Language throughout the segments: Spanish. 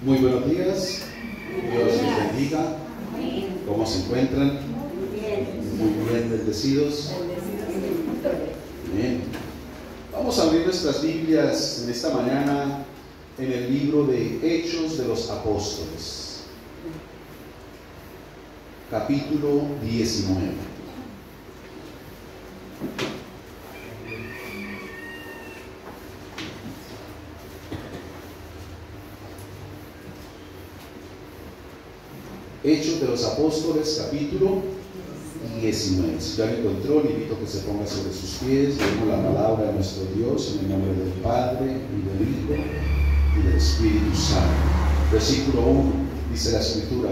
Muy buenos días, Dios les bendiga. ¿Cómo se encuentran? Muy bien, bendecidos. Amén. Vamos a abrir nuestras Biblias en esta mañana en el libro de Hechos de los Apóstoles, capítulo 19. Hechos de los Apóstoles, capítulo 19. Si ya lo encontró, le invito a que se ponga sobre sus pies. Leemos la palabra de nuestro Dios en el nombre del Padre, y del Hijo, y del Espíritu Santo. Versículo 1, dice la Escritura: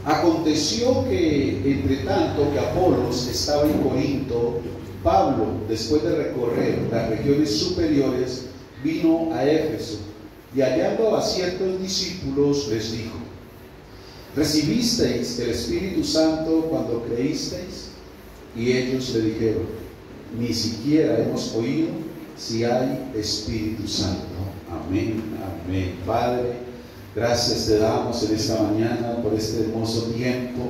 Aconteció que, entre tanto que Apolos estaba en Corinto, Pablo, después de recorrer las regiones superiores, vino a Éfeso, y hallando a ciertos discípulos les dijo: ¿Recibisteis el Espíritu Santo cuando creísteis? Y ellos le dijeron: ni siquiera hemos oído si hay Espíritu Santo. Amén, amén. Padre, gracias te damos en esta mañana por este hermoso tiempo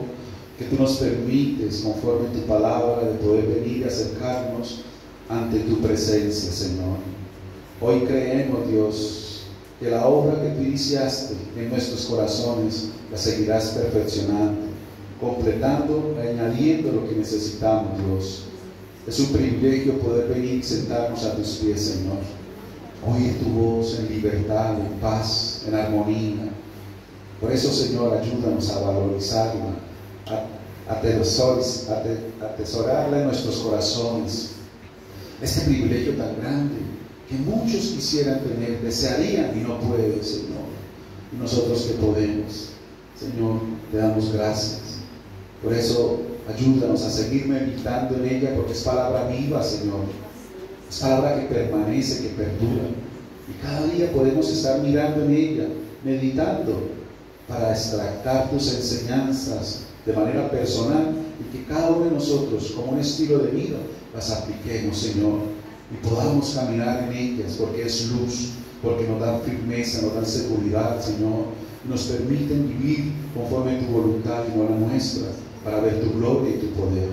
que tú nos permites, conforme a tu palabra, de poder venir y acercarnos ante tu presencia, Señor. Hoy creemos, Dios, que la obra que tú iniciaste en nuestros corazones la seguirás perfeccionando, completando, añadiendo lo que necesitamos, Dios. Es un privilegio poder venir y sentarnos a tus pies, Señor. Oír tu voz en libertad, en paz, en armonía. Por eso, Señor, ayúdanos a valorizarla, a atesorarla en nuestros corazones. Este privilegio tan grande que muchos quisieran tener, desearían y no pueden, Señor. Y nosotros que podemos, Señor, te damos gracias. Por eso, ayúdanos a seguir meditando en ella, porque es palabra viva, Señor. Es palabra que permanece, que perdura. Y cada día podemos estar mirando en ella, meditando, para extractar tus enseñanzas de manera personal y que cada uno de nosotros, como un estilo de vida, las apliquemos, Señor, y podamos caminar en ellas, porque es luz, porque nos dan firmeza, nos dan seguridad, Señor, nos permiten vivir conforme a tu voluntad y no a la nuestra, para ver tu gloria y tu poder.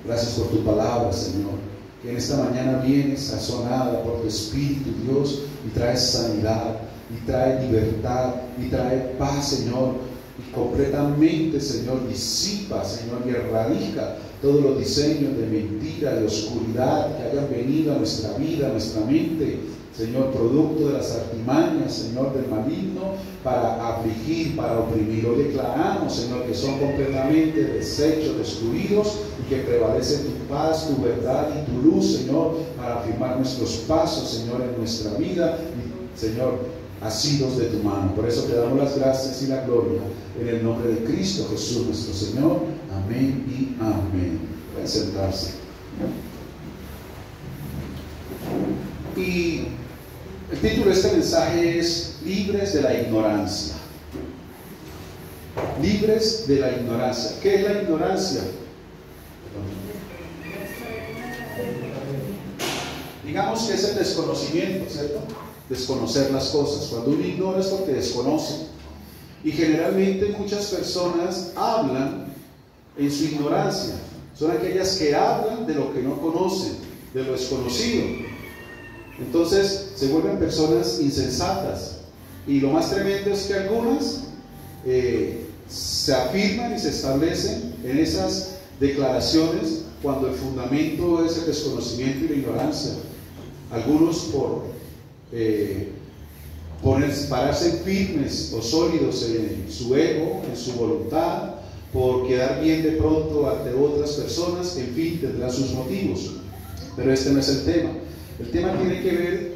Gracias por tu palabra, Señor, que en esta mañana viene sazonada por tu Espíritu, Dios, y trae sanidad, y trae libertad, y trae paz, Señor, y completamente, Señor, disipa, Señor, y erradica todos los diseños de mentira, de oscuridad que hayan venido a nuestra vida, a nuestra mente, Señor, producto de las artimañas, Señor, del maligno, para afligir, para oprimir. Hoy declaramos, Señor, que son completamente deshechos, destruidos, y que prevalece tu paz, tu verdad y tu luz, Señor, para afirmar nuestros pasos, Señor, en nuestra vida, y, Señor, asidos de tu mano. Por eso te damos las gracias y la gloria en el nombre de Cristo Jesús nuestro Señor. Amén y amén. Pueden sentarse. Y el título de este mensaje es Libres de la Ignorancia. Libres de la ignorancia. ¿Qué es la ignorancia? Digamos que es el desconocimiento, ¿cierto? Desconocer las cosas. Cuando uno ignora es porque desconoce. Y generalmente muchas personas hablan en su ignorancia. Son aquellas que hablan de lo que no conocen, de lo desconocido. Entonces se vuelven personas insensatas. Y lo más tremendo es que algunas se afirman y se establecen en esas declaraciones cuando el fundamento es el desconocimiento y la ignorancia. Algunos por pararse firmes o sólidos en su ego, en su voluntad, por quedar bien de pronto ante otras personas, en fin, tendrán sus motivos. Pero este no es el tema. El tema tiene que ver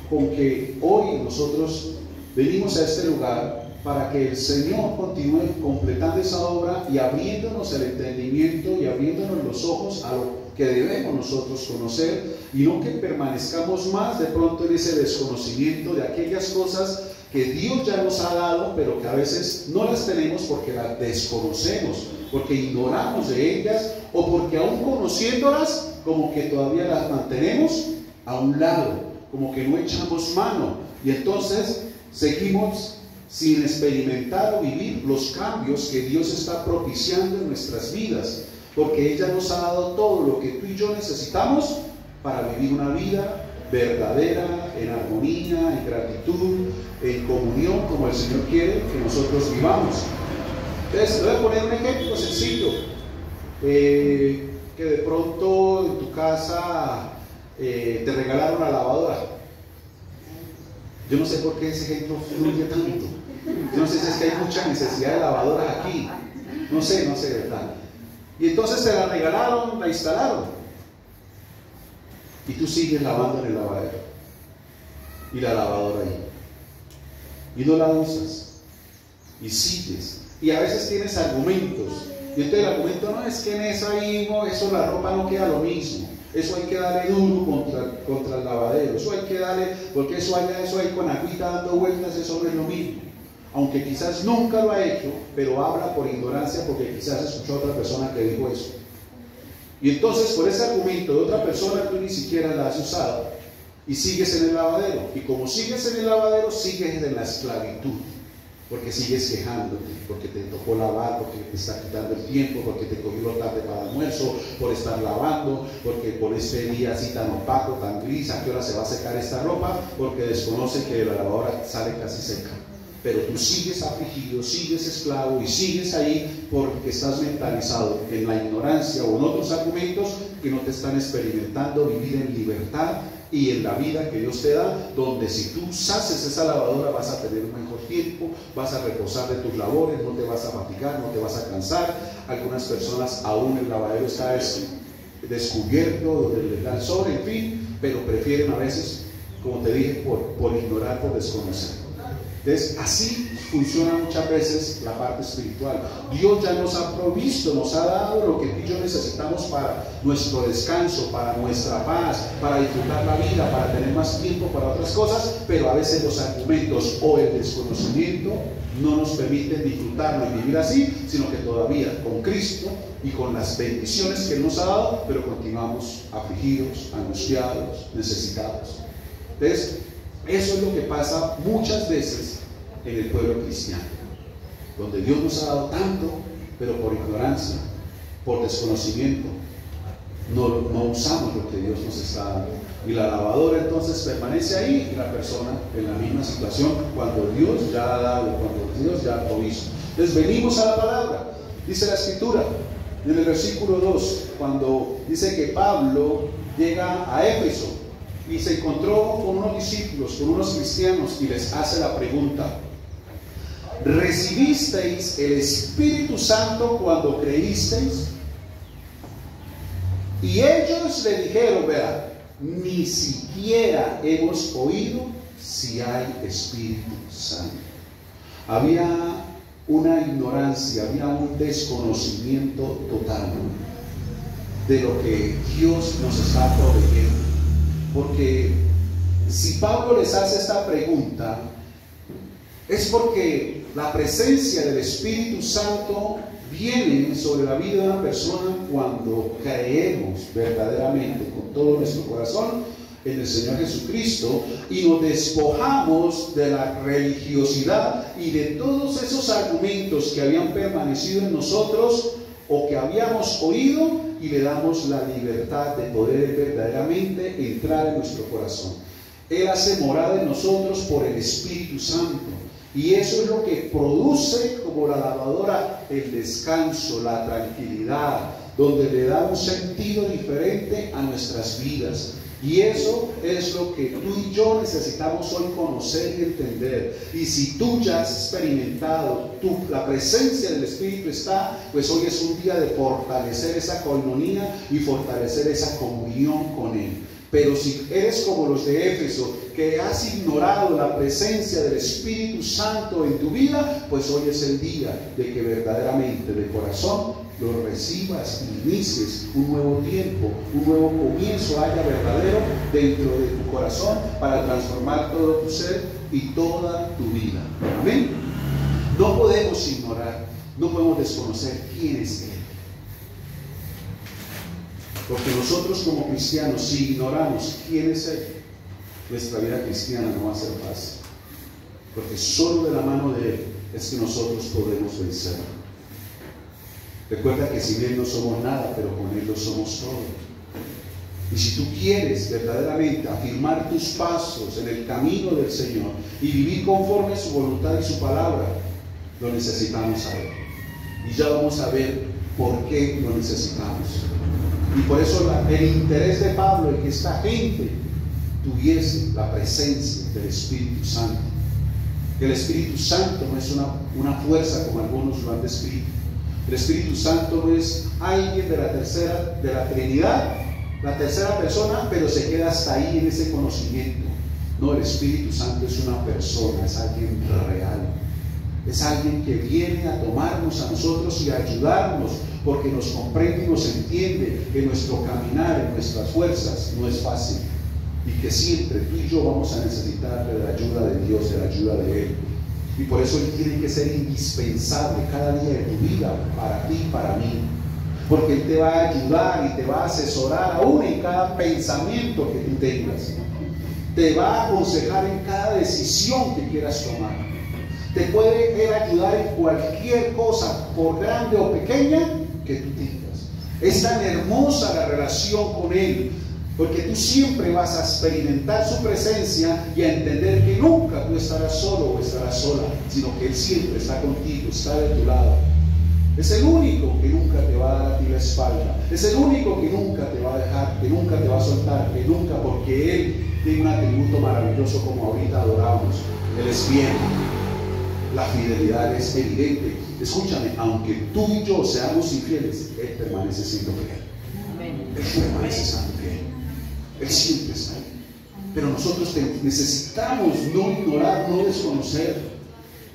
con que hoy nosotros venimos a este lugar para que el Señor continúe completando esa obra y abriéndonos el entendimiento y abriéndonos los ojos a lo que debemos nosotros conocer, y no que permanezcamos más de pronto en ese desconocimiento de aquellas cosas que Dios ya nos ha dado, pero que a veces no las tenemos porque las desconocemos, porque ignoramos de ellas, o porque aún conociéndolas como que todavía las mantenemos a un lado, como que no echamos mano, y entonces seguimos sin experimentar o vivir los cambios que Dios está propiciando en nuestras vidas, porque ella nos ha dado todo lo que tú y yo necesitamos para vivir una vida verdadera, en armonía, en gratitud, en comunión, como el Señor quiere que nosotros vivamos. Entonces, voy a poner un ejemplo sencillo, que de pronto en tu casa te regalaron la lavadora. Yo no sé por qué ese ejemplo fluye tanto. Yo no sé si es que hay mucha necesidad de lavadoras aquí. No sé, ¿verdad? Y entonces te la regalaron, la instalaron. Y tú sigues lavando en el lavadero. Y la lavadora ahí. Y no la usas. Y sigues. Y a veces tienes argumentos. Y entonces el argumento no es que en esa mismo, eso la ropa no queda lo mismo. Eso hay que darle duro contra el lavadero. Eso hay que darle, porque eso hay con agüita dando vueltas, eso no es lo mismo. Aunque quizás nunca lo ha hecho, pero habla por ignorancia porque quizás escuchó a otra persona que dijo eso. Y entonces por ese argumento de otra persona tú ni siquiera la has usado y sigues en el lavadero. Y como sigues en el lavadero, sigues en la esclavitud. Porque sigues quejándote, porque te tocó lavar, porque te está quitando el tiempo, porque te cogió tarde para el almuerzo, por estar lavando, porque por este día así tan opaco, tan gris, ¿a qué hora se va a secar esta ropa? Porque desconoce que la lavadora sale casi seca. Pero tú sigues afligido, sigues esclavo y sigues ahí porque estás mentalizado en la ignorancia o en otros argumentos que no te están experimentando vivir en libertad y en la vida que Dios te da, donde si tú haces esa lavadora vas a tener un mejor tiempo, vas a reposar de tus labores, no te vas a fatigar, no te vas a cansar. Algunas personas aún el lavadero está descubierto, donde les da el sol, en fin, pero prefieren a veces, como te dije, por ignorar, por desconocer. Entonces, así funciona muchas veces la parte espiritual. Dios ya nos ha provisto, nos ha dado lo que tú y yo necesitamos para nuestro descanso, para nuestra paz, para disfrutar la vida, para tener más tiempo para otras cosas, pero a veces los argumentos o el desconocimiento no nos permiten disfrutarlo y vivir así, sino que todavía con Cristo y con las bendiciones que Él nos ha dado, pero continuamos afligidos, angustiados, necesitados. Entonces, eso es lo que pasa muchas veces en el pueblo cristiano, donde Dios nos ha dado tanto, pero por ignorancia, por desconocimiento, no usamos lo que Dios nos está dando. Y la lavadora entonces permanece ahí y la persona en la misma situación cuando Dios ya ha dado, cuando Dios ya ha provisto. Entonces venimos a la palabra. Dice la Escritura, en el versículo 2, cuando dice que Pablo llega a Éfeso y se encontró con unos discípulos, con unos cristianos, y les hace la pregunta: ¿recibisteis el Espíritu Santo cuando creísteis? Y ellos le dijeron, vea, ni siquiera hemos oído si hay Espíritu Santo. Había una ignorancia, había un desconocimiento total de lo que Dios nos está proveyendo. Porque si Pablo les hace esta pregunta, es porque la presencia del Espíritu Santo viene sobre la vida de una persona cuando creemos verdaderamente con todo nuestro corazón en el Señor Jesucristo y nos despojamos de la religiosidad y de todos esos argumentos que habían permanecido en nosotros o que habíamos oído, y le damos la libertad de poder verdaderamente entrar en nuestro corazón. Él hace morada en nosotros por el Espíritu Santo, y eso es lo que produce, como la lavadora, el descanso, la tranquilidad, donde le da un sentido diferente a nuestras vidas. Y eso es lo que tú y yo necesitamos hoy conocer y entender. Y si tú ya has experimentado, la presencia del Espíritu está, pues hoy es un día de fortalecer esa coinonía y fortalecer esa comunión con Él. Pero si eres como los de Éfeso, que has ignorado la presencia del Espíritu Santo en tu vida, pues hoy es el día de que verdaderamente de corazón lo recibas y inicies un nuevo tiempo, un nuevo comienzo haya verdadero dentro de tu corazón para transformar todo tu ser y toda tu vida. Amén. No podemos ignorar, no podemos desconocer quién es Él. Porque nosotros como cristianos, si ignoramos quién es Él, nuestra vida cristiana no va a ser fácil. porque solo de la mano de Él es que nosotros podemos vencer. Recuerda que sin Él no somos nada, pero con Él lo somos todo. Y si tú quieres verdaderamente afirmar tus pasos en el camino del Señor y vivir conforme a su voluntad y su palabra, lo necesitamos saber. Y ya vamos a ver por qué lo necesitamos. Y por eso el interés de Pablo en que esta gente tuviese la presencia del Espíritu Santo. El Espíritu Santo no es una fuerza como algunos lo han descrito. El Espíritu Santo no es alguien de la Trinidad, la tercera persona, pero se queda hasta ahí en ese conocimiento. No, el Espíritu Santo es una persona, es alguien real. Es alguien que viene a tomarnos a nosotros y a ayudarnos, porque nos comprende y nos entiende que nuestro caminar en nuestras fuerzas no es fácil, y que siempre tú y yo vamos a necesitar de la ayuda de Dios, de la ayuda de Él. Y por eso Él tiene que ser indispensable cada día de tu vida, para ti y para mí, porque Él te va a ayudar y te va a asesorar aún en cada pensamiento que tú tengas, te va a aconsejar en cada decisión que quieras tomar, te puede Él ayudar en cualquier cosa, por grande o pequeña que tú tengas. Es tan hermosa la relación con Él, porque tú siempre vas a experimentar su presencia y a entender que nunca tú estarás solo o estarás sola, sino que Él siempre está contigo, está de tu lado. Es el único que nunca te va a dar a ti la espalda, es el único que nunca te va a dejar, que nunca te va a soltar, que nunca, porque Él tiene un atributo maravilloso como ahorita adoramos. Él es fiel, la fidelidad es evidente. Escúchame, aunque tú y yo seamos infieles, Él permanece siendo fiel. Él permanece siendo fiel. Él siempre está ahí. Pero nosotros necesitamos no ignorar, no desconocer,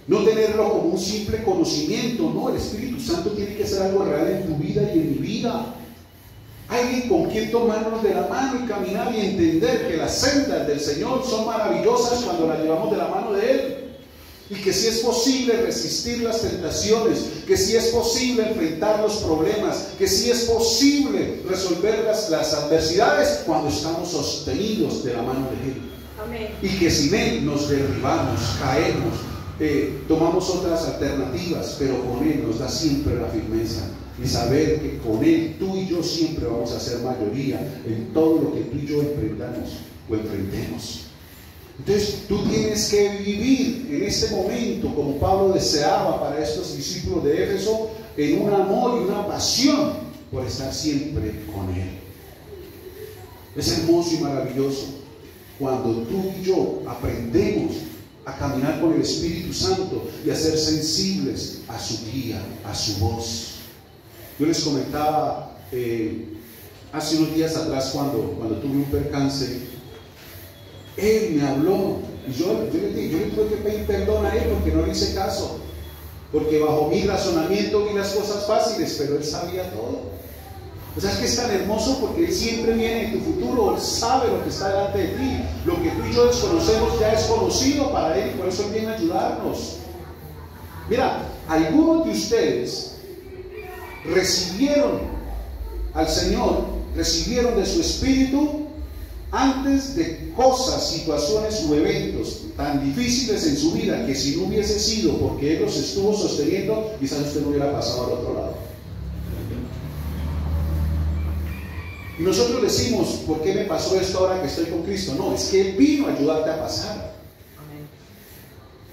no tenerlo como un simple conocimiento. No, el Espíritu Santo tiene que ser algo real en tu vida y en mi vida. Alguien con quien tomarnos de la mano y caminar y entender que las sendas del Señor son maravillosas cuando las llevamos de la mano de Él. Y que sí es posible resistir las tentaciones, que sí es posible enfrentar los problemas, que sí es posible resolver las adversidades cuando estamos sostenidos de la mano de Él. Amén. Y que sin Él nos derribamos, caemos, tomamos otras alternativas, pero con Él nos da siempre la firmeza y saber que con Él tú y yo siempre vamos a ser mayoría en todo lo que tú y yo emprendamos o enfrentemos. Entonces tú tienes que vivir en este momento como Pablo deseaba para estos discípulos de Éfeso, en un amor y una pasión por estar siempre con Él. Es hermoso y maravilloso cuando tú y yo aprendemos a caminar con el Espíritu Santo y a ser sensibles a su guía, a su voz. Yo les comentaba hace unos días atrás cuando tuve un percance. Él me habló y yo le tuve que pedir perdón a Él porque no le hice caso, porque bajo mi razonamiento vi las cosas fáciles, pero Él sabía todo. O sea, es que es tan hermoso porque Él siempre viene en tu futuro, Él sabe lo que está delante de ti. Lo que tú y yo desconocemos ya es conocido para Él, y por eso Él viene a ayudarnos. Mira, algunos de ustedes recibieron al Señor, recibieron de su Espíritu antes de cosas, situaciones o eventos tan difíciles en su vida, que si no hubiese sido porque Él los estuvo sosteniendo, quizás usted no hubiera pasado al otro lado. Y nosotros decimos, ¿por qué me pasó esto ahora que estoy con Cristo? No, es que Él vino a ayudarte a pasar.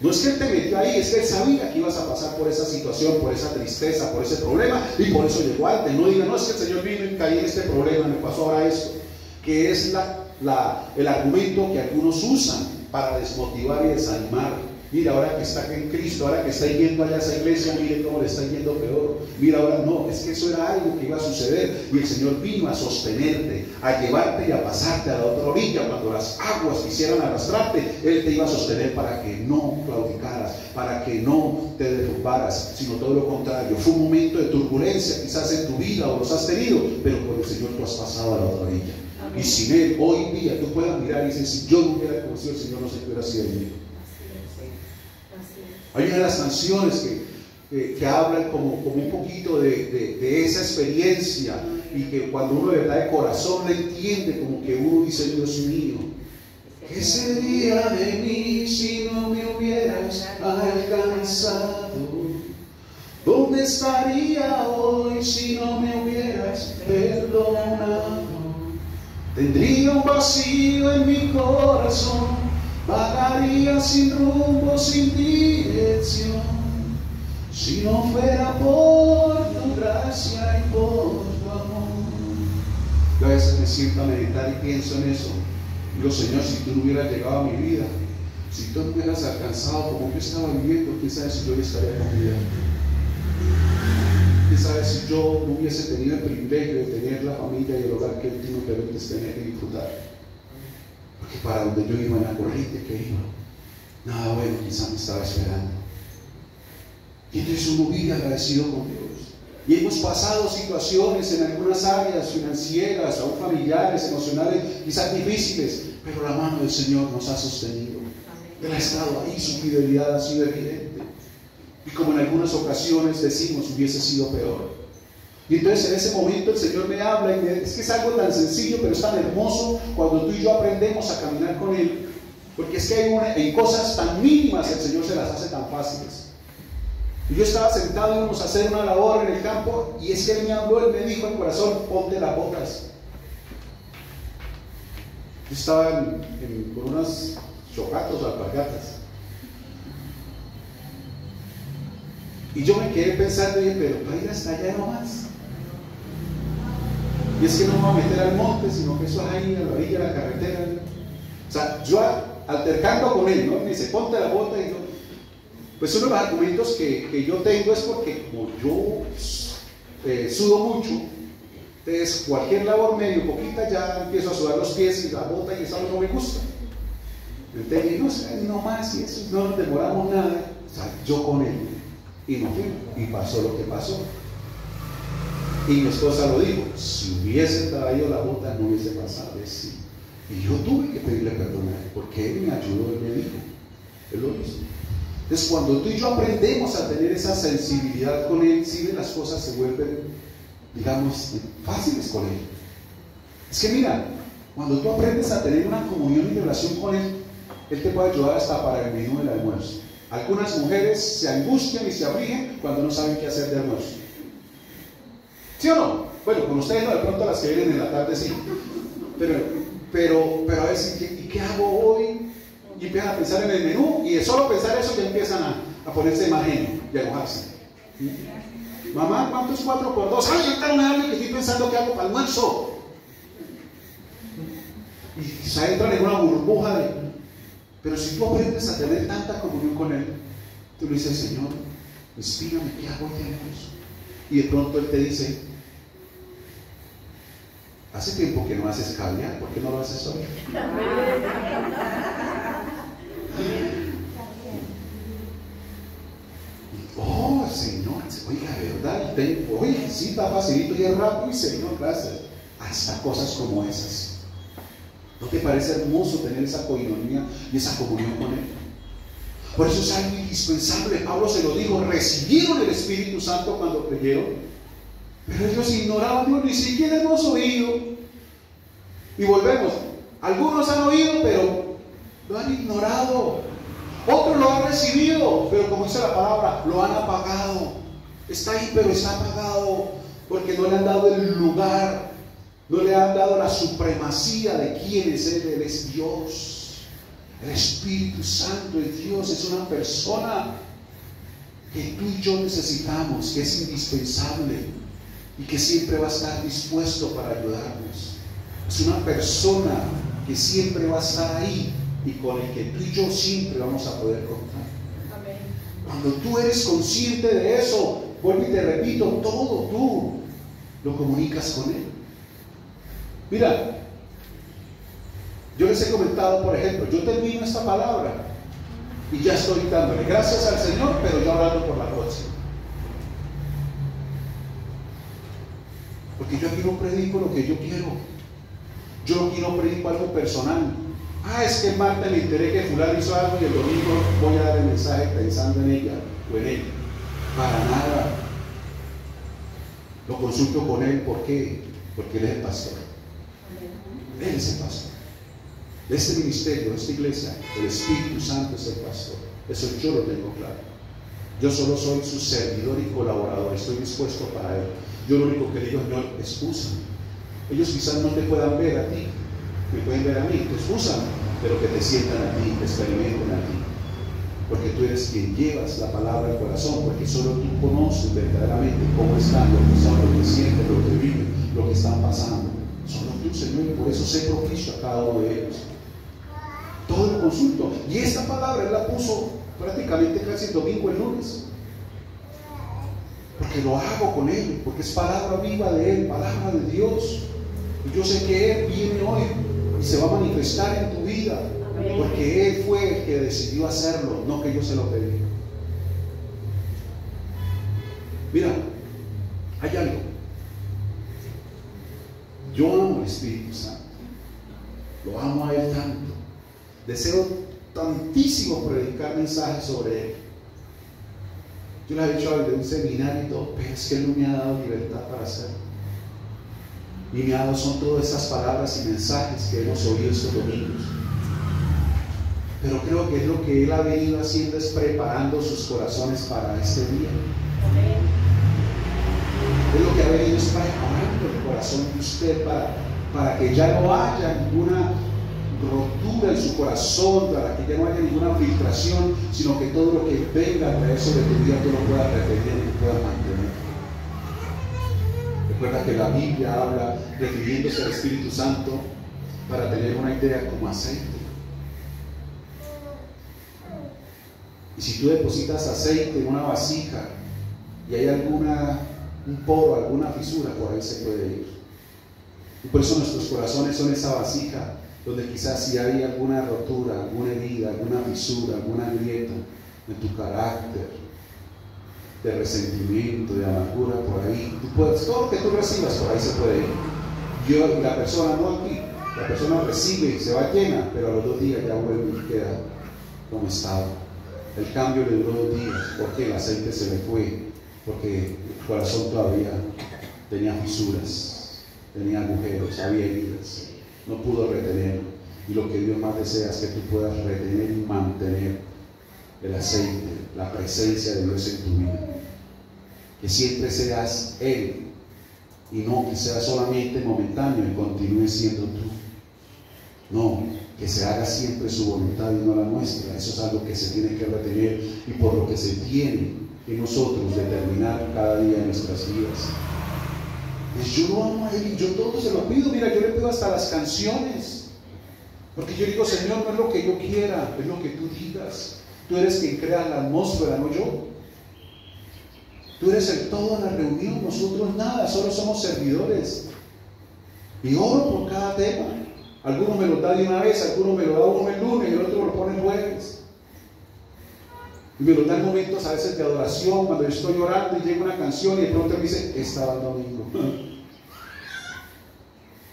No es que Él te metió ahí, es que Él sabía que ibas a pasar por esa situación, por esa tristeza, por ese problema, y por eso llegó a ti. No diga, no, es que el Señor vino y caí en este problema, me pasó ahora esto, que es el argumento que algunos usan para desmotivar y desanimar. Mira, ahora que está en Cristo, ahora que está yendo allá a esa iglesia, mire cómo le está yendo peor. Mira, ahora no, es que eso era algo que iba a suceder, y el Señor vino a sostenerte, a llevarte y a pasarte a la otra orilla. Cuando las aguas quisieran arrastrarte, Él te iba a sostener para que no claudicaras, para que no te derrumbaras, sino todo lo contrario. Fue un momento de turbulencia quizás en tu vida, o los has tenido, pero por el Señor tú has pasado a la otra orilla. Amén. Y sin Él, hoy día, tú puedas mirar y decir, si yo no hubiera conocido al Señor, no sé qué hubiera sido de mí. Hay una de las canciones que hablan como un poquito de esa experiencia, y que cuando uno de verdad de corazón la entiende, como que uno dice, Dios mío, ¿Qué sería de mí si no me hubieras alcanzado? ¿Dónde estaría hoy si no me hubieras perdonado? Tendría un vacío en mi corazón, vagaría sin rumbo, sin dirección, si no fuera por tu gracia y por tu amor. Yo a veces me siento a meditar y pienso en eso. Digo, Señor, si tú no hubieras llegado a mi vida, si tú no hubieras alcanzado como yo estaba viviendo, quién sabe si yo estaría con vida. Quién sabe si yo no hubiese tenido el privilegio de tener la familia y el hogar que tú me permites tener y disfrutar. Porque para donde yo iba, en la corriente que iba, nada bueno quizás me estaba esperando. Y entonces uno vive agradecido con Dios. Y hemos pasado situaciones en algunas áreas financieras, aún familiares, emocionales, quizás difíciles, pero la mano del Señor nos ha sostenido. Él ha estado ahí, su fidelidad ha sido evidente. Y como en algunas ocasiones decimos, hubiese sido peor. Y entonces en ese momento el Señor me habla y me dice, es que es algo tan sencillo, pero es tan hermoso cuando tú y yo aprendemos a caminar con Él. Porque es que en cosas tan mínimas el Señor se las hace tan fáciles. Y yo estaba sentado, íbamos a hacer una labor en el campo, y es que Él me habló, Él me dijo al corazón, ponte las botas. Yo estaba con unas chocatos o alpargatas. Y yo me quedé pensando, y dije, pero para ir hasta allá nomás. Y es que no me voy a meter al monte, sino que eso es ahí, a la orilla de la carretera. O sea, yo altercando con Él, ¿no? Me dice, ponte la bota, y yo... Pues uno de los argumentos que yo tengo es porque como yo sudo mucho, entonces cualquier labor medio poquita ya empiezo a sudar los pies y la bota, y eso no me gusta. Entonces no más, y eso no nos demoramos nada. O sea, yo con Él, y no fui, y pasó lo que pasó. Y mi esposa lo dijo, si hubiese traído la bota no hubiese pasado así. Y yo tuve que pedirle perdón a Él, porque Él me ayudó, Él me dijo, Él lo hizo. Entonces cuando tú y yo aprendemos a tener esa sensibilidad con Él, sí, las cosas se vuelven, digamos, fáciles con Él. Es que mira, cuando tú aprendes a tener una comunión y relación con Él, Él te puede ayudar hasta para el menú del almuerzo. Algunas mujeres se angustian y se afligen cuando no saben qué hacer de almuerzo. ¿Sí o no? Bueno, con ustedes no, de pronto las que vienen en la tarde sí. Pero a veces, ¿y qué hago hoy? Y empiezan a pensar en el menú, y de solo pensar eso ya empiezan a ponerse más genio y a enojarse. ¿Sí? Mamá, ¿cuánto es 4 por 2? ¡Ay, ahorita no me hable que estoy pensando qué hago para el almuerzo! Y se entran en una burbuja de... Pero si tú aprendes a tener tanta comunión con Él, tú le dices, Señor, inspírame, ¿qué hago hoy de almuerzo? Y de pronto Él te dice, hace tiempo que no haces caviar, ¿por qué no lo haces hoy? Oh, Señor, oiga, ¿verdad? Oye, sí, está facilito y es rápido, y Señor, gracias. Hasta cosas como esas. ¿No te parece hermoso tener esa coinonía y esa comunión con Él? Por eso es algo indispensable. Pablo se lo dijo, recibieron el Espíritu Santo cuando creyeron, pero ellos ignoraban a Dios, ni siquiera hemos oído. Y volvemos, algunos han oído, pero lo han ignorado. Otros lo han recibido, pero como dice la palabra, lo han apagado. Está ahí, pero está apagado, porque no le han dado el lugar, no le han dado la supremacía de quién es Él. Él es Dios. El Espíritu Santo es Dios, es una persona que tú y yo necesitamos, que es indispensable y que siempre va a estar dispuesto para ayudarnos. Es una persona que siempre va a estar ahí y con el que tú y yo siempre vamos a poder contar. Amén. Cuando tú eres consciente de eso, vuelvo y te repito, todo tú lo comunicas con Él. Mira, yo les he comentado, por ejemplo, yo termino esta palabra y ya estoy dándole gracias al Señor, pero ya orando por la próxima. Porque yo aquí no predico lo que yo quiero. Yo aquí no predico algo personal. Es que el martes me enteré que fulano hizo algo y el domingo voy a dar el mensaje pensando en ella o en él. Para nada. Lo consulto con Él. ¿Por qué? Porque Él es el pastor. Él es el pastor. Este ministerio, esta iglesia, el Espíritu Santo es el pastor. Eso yo lo tengo claro. Yo solo soy su servidor y colaborador. Estoy dispuesto para Él. Yo lo único que digo, Señor, es úsame. Ellos quizás no te puedan ver a ti, me pueden ver a mí, entonces úsame, pero que te sientan a ti, te experimenten a ti. Porque tú eres quien llevas la palabra al corazón, porque solo tú conoces verdaderamente cómo están, lo que son, lo que sienten, lo que viven, lo que están pasando. Solo tú, Señor, y por eso sé propicio a cada uno de ellos. Todo lo consulto. Y esta palabra Él la puso prácticamente casi el domingo, el lunes. Porque lo hago con Él, porque es palabra viva de Él, palabra de Dios. Y yo sé que Él viene hoy y se va a manifestar en tu vida. Porque Él fue el que decidió hacerlo, no que yo se lo pedí. Mira, hay algo. Yo amo al Espíritu Santo. Lo amo a Él tanto. Deseo tantísimo predicar mensajes sobre Él. Yo le he dicho de un seminario y todo, pero es que Él no me ha dado libertad para hacerlo. Y me ha dado son todas esas palabras y mensajes que hemos oído estos domingos. Pero creo que es lo que Él ha venido haciendo, es preparando sus corazones para este día. Es lo que ha venido es preparando el corazón de usted para que ya no haya ninguna rotura en su corazón, para que ya no haya ninguna filtración, sino que todo lo que venga a traer sobre tu vida tú lo puedas retener y puedas mantener. Recuerda que la Biblia habla refiriéndose al Espíritu Santo para tener una idea como aceite. Y si tú depositas aceite en una vasija y hay un poro, alguna fisura, por ahí se puede ir. Y por eso nuestros corazones son esa vasija donde quizás si hay alguna rotura, alguna herida, alguna fisura, alguna grieta en tu carácter, de resentimiento, de amargura, por ahí, todo lo que tú recibas por ahí se puede ir. La persona no aquí, la persona recibe y se va llena, pero a los 2 días ya vuelve y queda como estaba. El cambio le duró 2 días, porque el aceite se le fue, porque el corazón todavía tenía fisuras, tenía agujeros, había heridas, no pudo retenerlo. Y lo que Dios más desea es que tú puedas retener y mantener el aceite, la presencia de Dios en tu vida. Que siempre seas Él y no que sea solamente momentáneo y continúe siendo tú. No, que se haga siempre su voluntad y no la nuestra. Eso es algo que se tiene que retener y por lo que se tiene en nosotros determinar cada día en nuestras vidas. Pues yo lo amo a Él y yo todo se lo pido. Mira, yo le pido hasta las canciones, porque yo digo, Señor, no es lo que yo quiera, es lo que tú digas. Tú eres quien crea la atmósfera, no yo. Tú eres el todo en la reunión, nosotros nada, solo somos servidores. Y oro por cada tema. Algunos me lo da de una vez, algunos me lo da uno el lunes y el otro me lo pone el jueves. Y me lo da en momentos a veces de adoración, cuando yo estoy orando y llega una canción y de pronto me dice, estaba el domingo.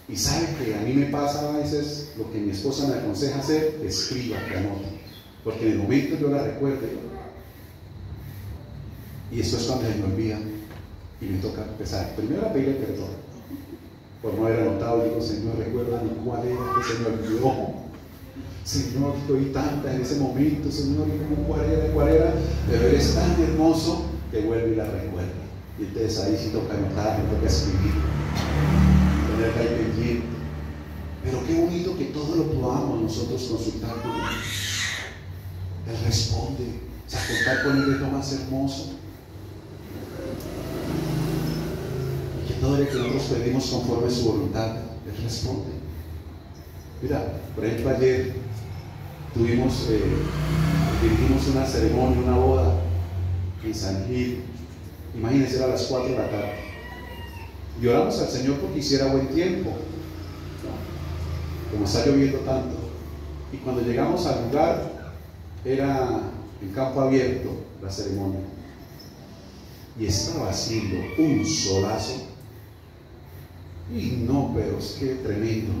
Y sabe que a mí me pasa a veces lo que mi esposa me aconseja hacer, escriba, que anote. Porque en el momento yo la recuerdo. Y esto es cuando se me olvida y me toca empezar. Primero a pedirle perdón por no haber anotado. Digo, Señor, recuérdame cuál era que se me olvidó. Señor, estoy tanta en ese momento, Señor, y cuál era, pero eres tan hermoso que vuelve y la recuerda. Y entonces ahí sí toca anotar, me toca escribir, tenerla ahí pendiente. Pero qué bonito que todo lo podamos nosotros consultar con Él. Él responde. O sea, contar con Él es lo más hermoso. Y que todo lo que nosotros pedimos conforme a su voluntad, Él responde. Mira, por ejemplo, ayer dirigimos una ceremonia, una boda en San Gil. Imagínense, era a las 4 de la tarde. Y oramos al Señor porque hiciera buen tiempo, como está lloviendo tanto. Y cuando llegamos al lugar, era en campo abierto la ceremonia. Y estaba haciendo un solazo. Y no, pero es que tremendo.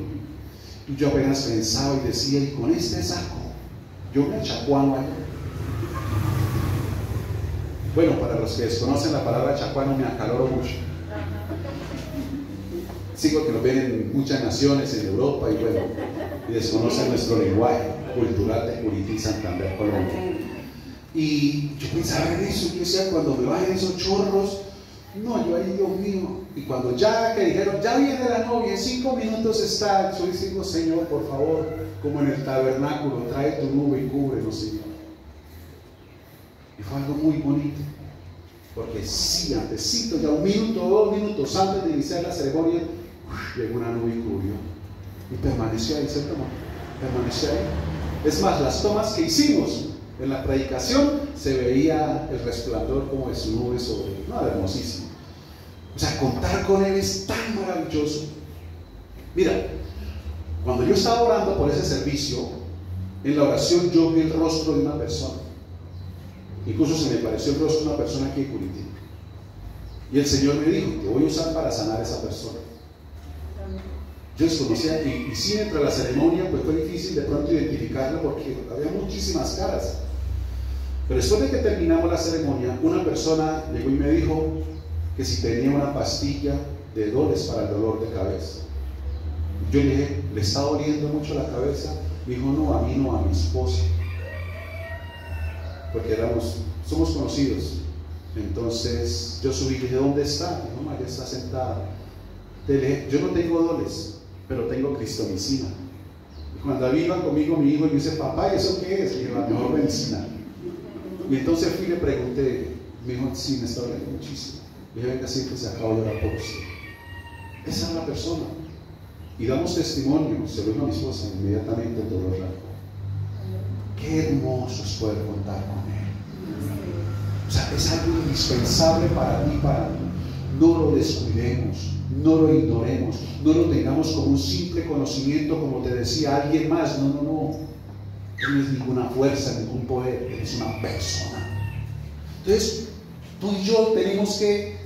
Y yo apenas pensaba y decía, y con este saco, yo me achacuano allá. Bueno, para los que desconocen la palabra chacuano, me acaloro mucho. Sigo que lo ven en muchas naciones, en Europa, y bueno, y desconocen nuestro lenguaje cultural de Curití, Santander, Colombia. Y yo pensaba en eso, yo decía, cuando me bajen esos chorros, no, yo ahí, Dios mío. Y cuando ya que dijeron, ya viene la novia, en 5 minutos está, yo les digo, Señor, por favor, como en el tabernáculo, trae tu nube y cúbrenos, Señor. Y fue algo muy bonito, porque sí, antesito, ya 1 minuto, 2 minutos antes de iniciar la ceremonia, llegó una nube y cubrió. Y permaneció ahí, ¿cierto? Permaneció ahí. Es más, las tomas que hicimos en la predicación se veía el resplandor como de su nube sobre él. No, hermosísimo. O sea, contar con él es tan maravilloso. Mira, cuando yo estaba orando por ese servicio, en la oración yo vi el rostro de una persona. Incluso se me pareció el rostro de una persona aquí en Curití. Y el Señor me dijo, te voy a usar para sanar a esa persona. Yo desconocía, y sí, entre la ceremonia pues fue difícil de pronto identificarla porque había muchísimas caras. Pero después de que terminamos la ceremonia, una persona llegó y me dijo que si tenía una pastilla de Doles para el dolor de cabeza. Yo le dije, ¿le está doliendo mucho la cabeza? Me dijo, no, a mí no, a mi esposa. Porque somos conocidos. Entonces yo subí y dije, ¿dónde está? Dijo, no, ella está sentada. Yo no tengo Doles, pero tengo cristomicina. Y cuando iba conmigo mi hijo y me dice, papá, ¿y eso qué es? Le dije, la mejor medicina. Y entonces fui y le pregunté, me dijo, sí, me está doliendo muchísimo. Le dije, venga, siempre se acaba de orar por usted. Esa es la persona. Y damos testimonio, se lo dijo a mi esposa inmediatamente el dolor largo. Qué hermoso es poder contar con él. O sea, es algo indispensable para ti, para mí. No lo descuidemos, no lo ignoremos, no lo tengamos como un simple conocimiento, como te decía alguien más. No, no, no. No es ninguna fuerza, ningún poder, es una persona. Entonces, tú y yo tenemos que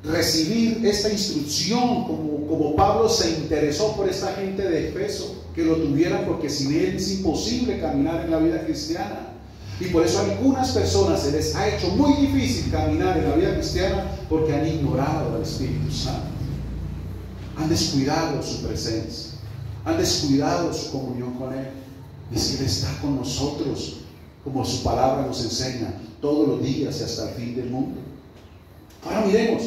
recibir esta instrucción, como Pablo se interesó por esta gente de Efeso, que lo tuvieran, porque sin él es imposible caminar en la vida cristiana. Y por eso a algunas personas se les ha hecho muy difícil caminar en la vida cristiana, porque han ignorado al Espíritu Santo, han descuidado su presencia, han descuidado su comunión con él. Es que él está con nosotros, como su palabra nos enseña, todos los días y hasta el fin del mundo. Ahora miremos,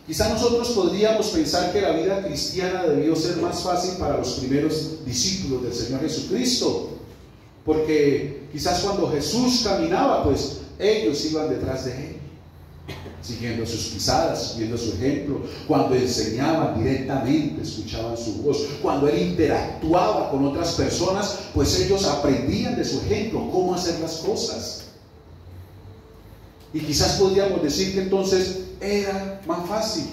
quizá nosotros podríamos pensar que la vida cristiana debió ser más fácil para los primeros discípulos del Señor Jesucristo, porque quizás cuando Jesús caminaba, pues ellos iban detrás de él, siguiendo sus pisadas, siguiendo su ejemplo. Cuando enseñaba directamente, escuchaban su voz. Cuando él interactuaba con otras personas, pues ellos aprendían de su ejemplo cómo hacer las cosas. Y quizás podríamos decir que entonces era más fácil.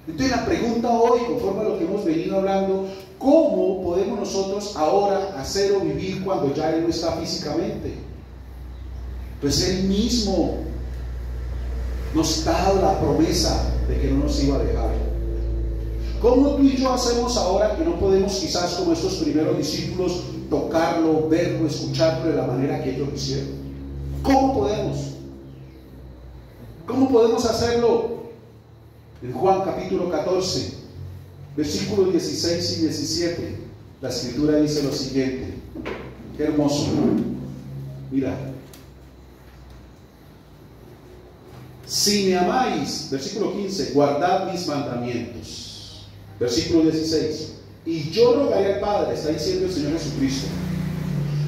Entonces la pregunta hoy, conforme a lo que hemos venido hablando, ¿cómo podemos nosotros ahora hacer o vivir cuando ya él no está físicamente? Pues él mismo nos ha dado la promesa de que no nos iba a dejar. ¿Cómo tú y yo hacemos ahora que no podemos, quizás como estos primeros discípulos, tocarlo, verlo, escucharlo de la manera que ellos lo hicieron? ¿Cómo podemos? ¿Cómo podemos hacerlo? En Juan capítulo 14, versículos 16 y 17, la escritura dice lo siguiente. Qué hermoso. Mira. Si me amáis, versículo 15, guardad mis mandamientos. Versículo 16, y yo rogaré al Padre, está diciendo el Señor Jesucristo,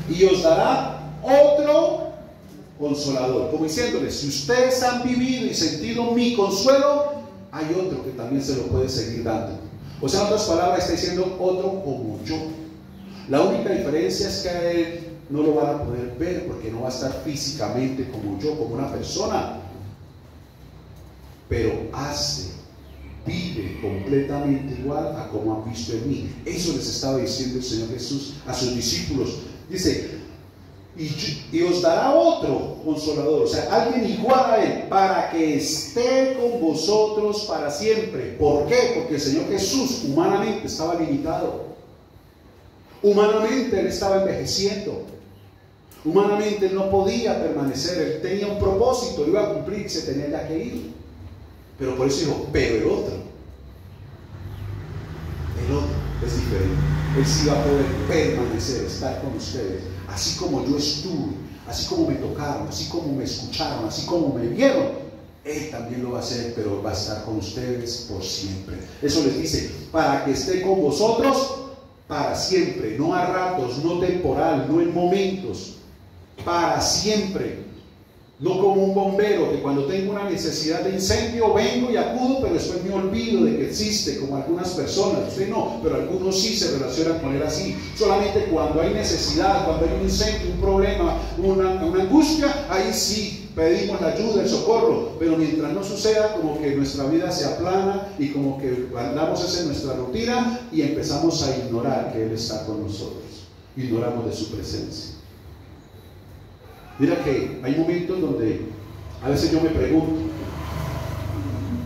y os dará otro consolador, como diciéndoles, si ustedes han vivido y sentido mi consuelo, hay otro que también se lo puede seguir dando. O sea, en otras palabras, está diciendo otro como yo. La única diferencia es que a él no lo van a poder ver, porque no va a estar físicamente como yo, como una persona, pero vive completamente igual a como han visto en mí. Eso les estaba diciendo el Señor Jesús a sus discípulos. Dice, y os dará otro consolador, o sea, alguien igual a él, para que esté con vosotros para siempre. ¿Por qué? Porque el Señor Jesús humanamente estaba limitado. Humanamente él estaba envejeciendo. Humanamente él no podía permanecer. Él tenía un propósito, iba a cumplir, se tenía ya que ir. Pero por eso dijo, pero el otro, es diferente. Él sí va a poder permanecer, estar con ustedes, así como yo estuve, así como me tocaron, así como me escucharon, así como me vieron. Él también lo va a hacer, pero va a estar con ustedes por siempre. Eso les dice, para que esté con vosotros para siempre, no a ratos, no temporal, no en momentos, para siempre. No como un bombero que cuando tengo una necesidad de incendio vengo y acudo, pero después me olvido de que existe, como algunas personas. Usted no, pero algunos sí se relacionan con él así. Solamente cuando hay necesidad, cuando hay un incendio, un problema, una angustia, ahí sí pedimos la ayuda, el socorro. Pero mientras no suceda, como que nuestra vida se aplana y como que andamos esa en nuestra rutina y empezamos a ignorar que Él está con nosotros. Ignoramos de su presencia. Mira que hay momentos donde a veces yo me pregunto,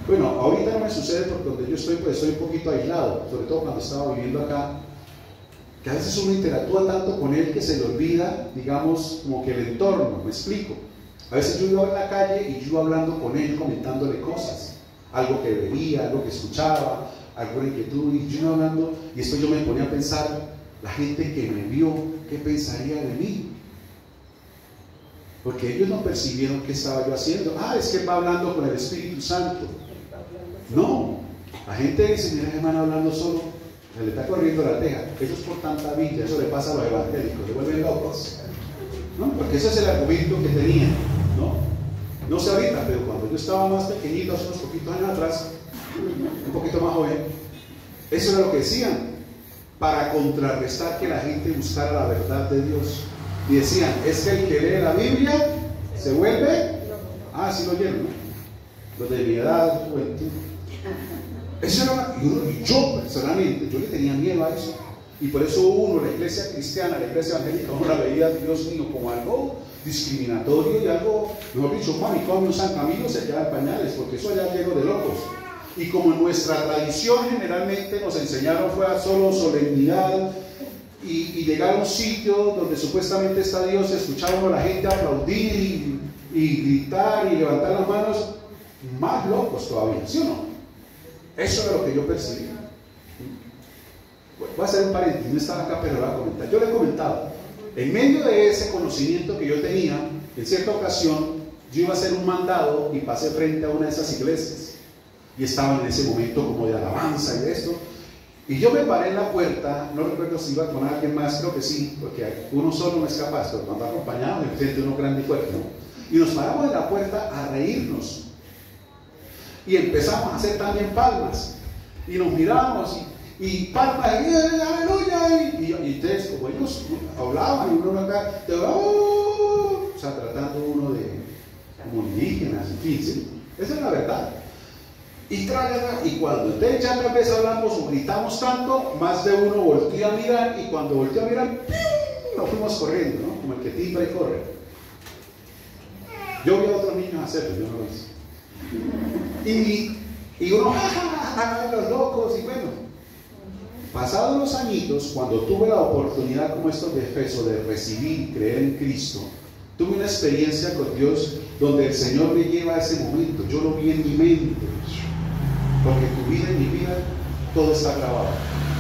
bueno, ahorita no me sucede porque donde yo estoy, pues estoy un poquito aislado, sobre todo cuando estaba viviendo acá, que a veces uno interactúa tanto con él que se le olvida, digamos, como que el entorno, me explico. A veces yo iba en la calle y yo iba hablando con él, comentándole cosas, algo que veía, algo que escuchaba, alguna inquietud, y yo iba hablando, y después yo me ponía a pensar, la gente que me vio, ¿qué pensaría de mí? Porque ellos no percibieron qué estaba yo haciendo. Ah, es que va hablando con el Espíritu Santo. No, la gente dice, mira, hermano, hablando solo, se le está corriendo la teja. Eso es por tanta villa, eso le pasa a los evangélicos, se vuelven locos, ¿no? Porque ese es el argumento que tenían, ¿no? No sé ahorita, pero cuando yo estaba más pequeñito, hace unos poquitos años atrás, un poquito más joven, eso era lo que decían, para contrarrestar que la gente buscara la verdad de Dios. Y decían, es que el que lee la Biblia se vuelve, sí lo oyeron, ¿no? Los de mi edad, juventud. Eso era, y yo personalmente, yo le tenía miedo a eso. Y por eso uno, la iglesia cristiana, la iglesia evangélica, uno la veía, Dios mío, como algo discriminatorio y algo, mejor dicho, manicomio, San Camilo se queda en pañales, porque eso allá lleno de locos. Y como en nuestra tradición generalmente nos enseñaron fue a solo solemnidad, y llegar a un sitio donde supuestamente está Dios, escuchar a la gente aplaudir y gritar y levantar las manos, más locos todavía, ¿sí o no? Eso era lo que yo percibí. Voy a hacer un paréntesis, no estaba acá, pero lo voy a comentar. Yo le he comentado, en medio de ese conocimiento que yo tenía, en cierta ocasión, yo iba a hacer un mandado y pasé frente a una de esas iglesias, y estaba en ese momento como de alabanza y de esto. Y yo me paré en la puerta, no recuerdo si iba con alguien más, creo que sí, porque uno solo no es capaz, pero cuando acompañado, me siente uno grande y fuerte, ¿no? Y nos paramos en la puerta a reírnos. Y empezamos a hacer también palmas. Y nos miramos y palmas, aleluya. Y entonces, como ellos hablaban, y uno acá, o sea, tratando uno de como indígenas, en fin, ¿sí? Esa es la verdad. Y cuando ustedes ya tal vez hablamos o gritamos tanto, más de uno voltea a mirar, y cuando voltea a mirar, ¡pim!, nos fuimos corriendo, ¿no? Como el que timbra y corre. Yo vi a otros niños hacerlo, yo no lo hice. Y uno, los locos, y bueno. Pasados los añitos, cuando tuve la oportunidad como estos de Efeso de recibir y creer en Cristo, tuve una experiencia con Dios donde el Señor me lleva a ese momento. Yo lo vi en mi mente. Porque tu vida y mi vida, todo está grabado.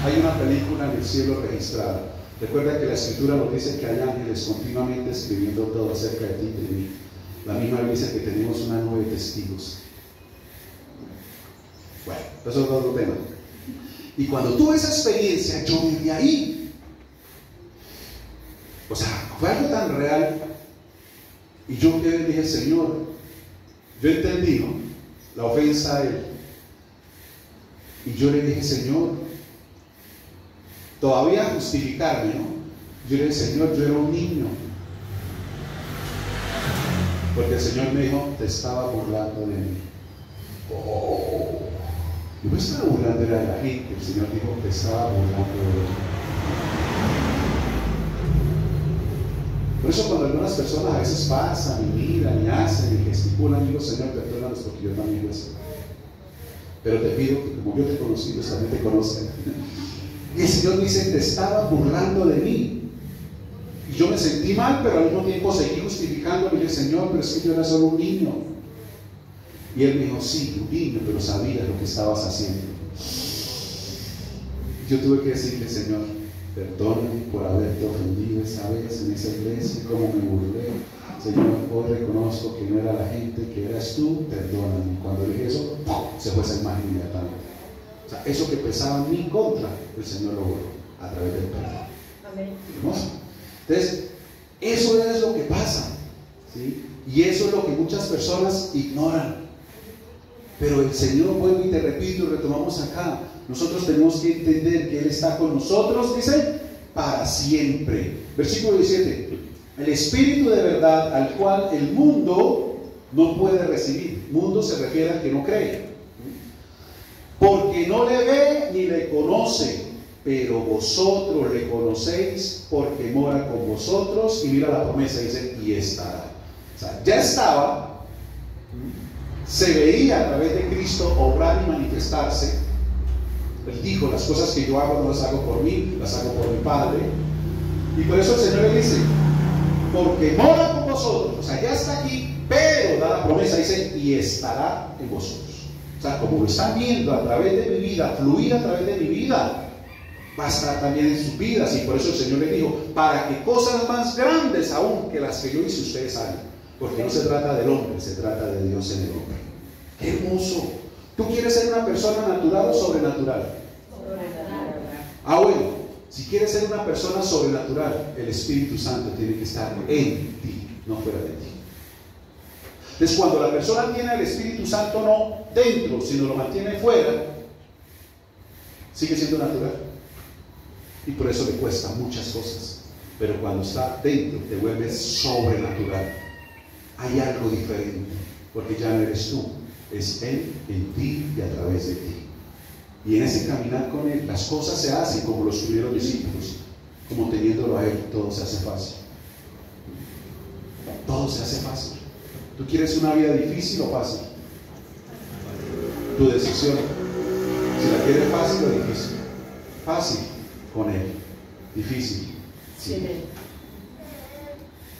Hay una película en el cielo registrada. Recuerda que la Escritura nos dice que hay ángeles continuamente escribiendo todo acerca de ti y de mí. La misma dice que tenemos una nube de testigos. Bueno, eso es otro tema. Y cuando tuve esa experiencia, yo viví ahí. O sea, fue algo tan real. Y yo le dije, Señor, yo entendí, ¿no?, la ofensa a Él. Y yo le dije, Señor, todavía justificarme, ¿no? Yo le dije, Señor, yo era un niño. Porque el Señor me dijo, te estaba burlando de mí. Yo me estaba burlando de la gente. El Señor dijo, te estaba burlando de mí. Por eso cuando algunas personas a veces pasan y miran y hacen y gesticulan, digo, Señor, perdónanos porque yo también lo sé. Pero te pido que como yo te conocí, ellos también te conocen. Y el Señor me dice, te estaba burlando de mí. Y yo me sentí mal, pero al mismo tiempo seguí justificándome. Y dije, Señor, pero es que yo era solo un niño. Y Él me dijo, sí, un niño, pero sabías lo que estabas haciendo. yo tuve que decirle, Señor, perdóname por haberte ofendido esa vez en esa iglesia, cómo me burlé. Señor, hoy reconozco que no era la gente, que eras tú, perdóname. Cuando dije eso, se fue esa imagen inmediatamente. O sea, eso que pesaba en mi contra, el Señor lo borró a través del perdón. Amén. Hermoso. Entonces, eso es lo que pasa, ¿sí? Y eso es lo que muchas personas ignoran. Pero el Señor, vuelvo y te repito, y retomamos acá, nosotros tenemos que entender que Él está con nosotros, dice, para siempre. Versículo 17. El Espíritu de verdad al cual el mundo no puede recibir. Mundo se refiere al que no cree. Porque no le ve ni le conoce, pero vosotros le conocéis porque mora con vosotros. Y mira la promesa, dice, y estará. O sea, ya estaba, se veía a través de Cristo obrar y manifestarse. Él dijo, las cosas que yo hago no las hago por mí, las hago por mi Padre. Y por eso el Señor le dice, porque mora con vosotros. O sea, ya está aquí, pero da la promesa, dice, y estará en vosotros. O sea, como lo están viendo a través de mi vida, fluir a través de mi vida, va a estar también en sus vidas. Y por eso el Señor le dijo, para que cosas más grandes aún que las que yo hice ustedes hagan. Porque no se trata del hombre, se trata de Dios en el hombre. ¡Qué hermoso! ¿Tú quieres ser una persona natural o sobrenatural? Ah, bueno, si quieres ser una persona sobrenatural, el Espíritu Santo tiene que estar en ti, no fuera de ti. Entonces, cuando la persona tiene el Espíritu Santo no dentro, sino lo mantiene fuera, sigue siendo natural. Y por eso le cuesta muchas cosas. Pero cuando está dentro, te vuelves sobrenatural. Hay algo diferente, porque ya no eres tú, es Él en ti y a través de ti. Y en ese caminar con Él, las cosas se hacen como los primeros discípulos, como teniéndolo a Él, todo se hace fácil. Todo se hace fácil. ¿Tú quieres una vida difícil o fácil? Tu decisión. Si la quieres fácil o difícil. Fácil, con Él. Difícil, sin Él.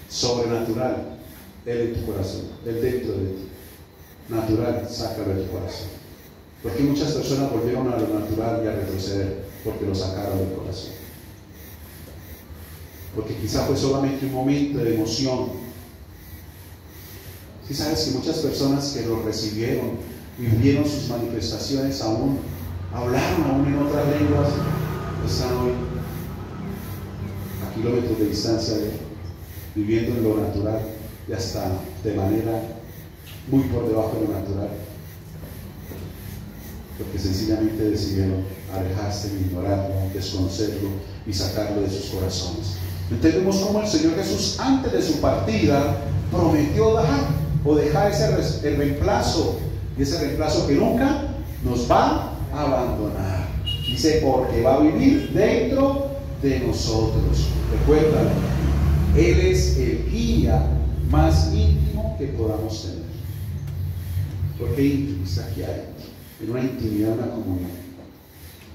Sobrenatural, Él en tu corazón, Él dentro de ti. Natural, sácalo de tu corazón. Porque muchas personas volvieron a lo natural y a retroceder porque lo sacaron del corazón. Porque quizá fue solamente un momento de emoción. Si sabes que muchas personas que lo recibieron y vivieron sus manifestaciones aún, hablaron aún en otras lenguas, están hoy a kilómetros de distancia de Él, viviendo en lo natural y hasta de manera muy por debajo de lo natural. Porque sencillamente decidieron alejarse, ignorarlo, desconocerlo y sacarlo de sus corazones. Entendemos cómo el Señor Jesús, antes de su partida, prometió dejar el reemplazo, y ese reemplazo que nunca nos va a abandonar. Dice, porque va a vivir dentro de nosotros. Recuérdalo, Él es el guía más íntimo que podamos tener. Porque íntimo está aquí adentro, en una intimidad, una comunión.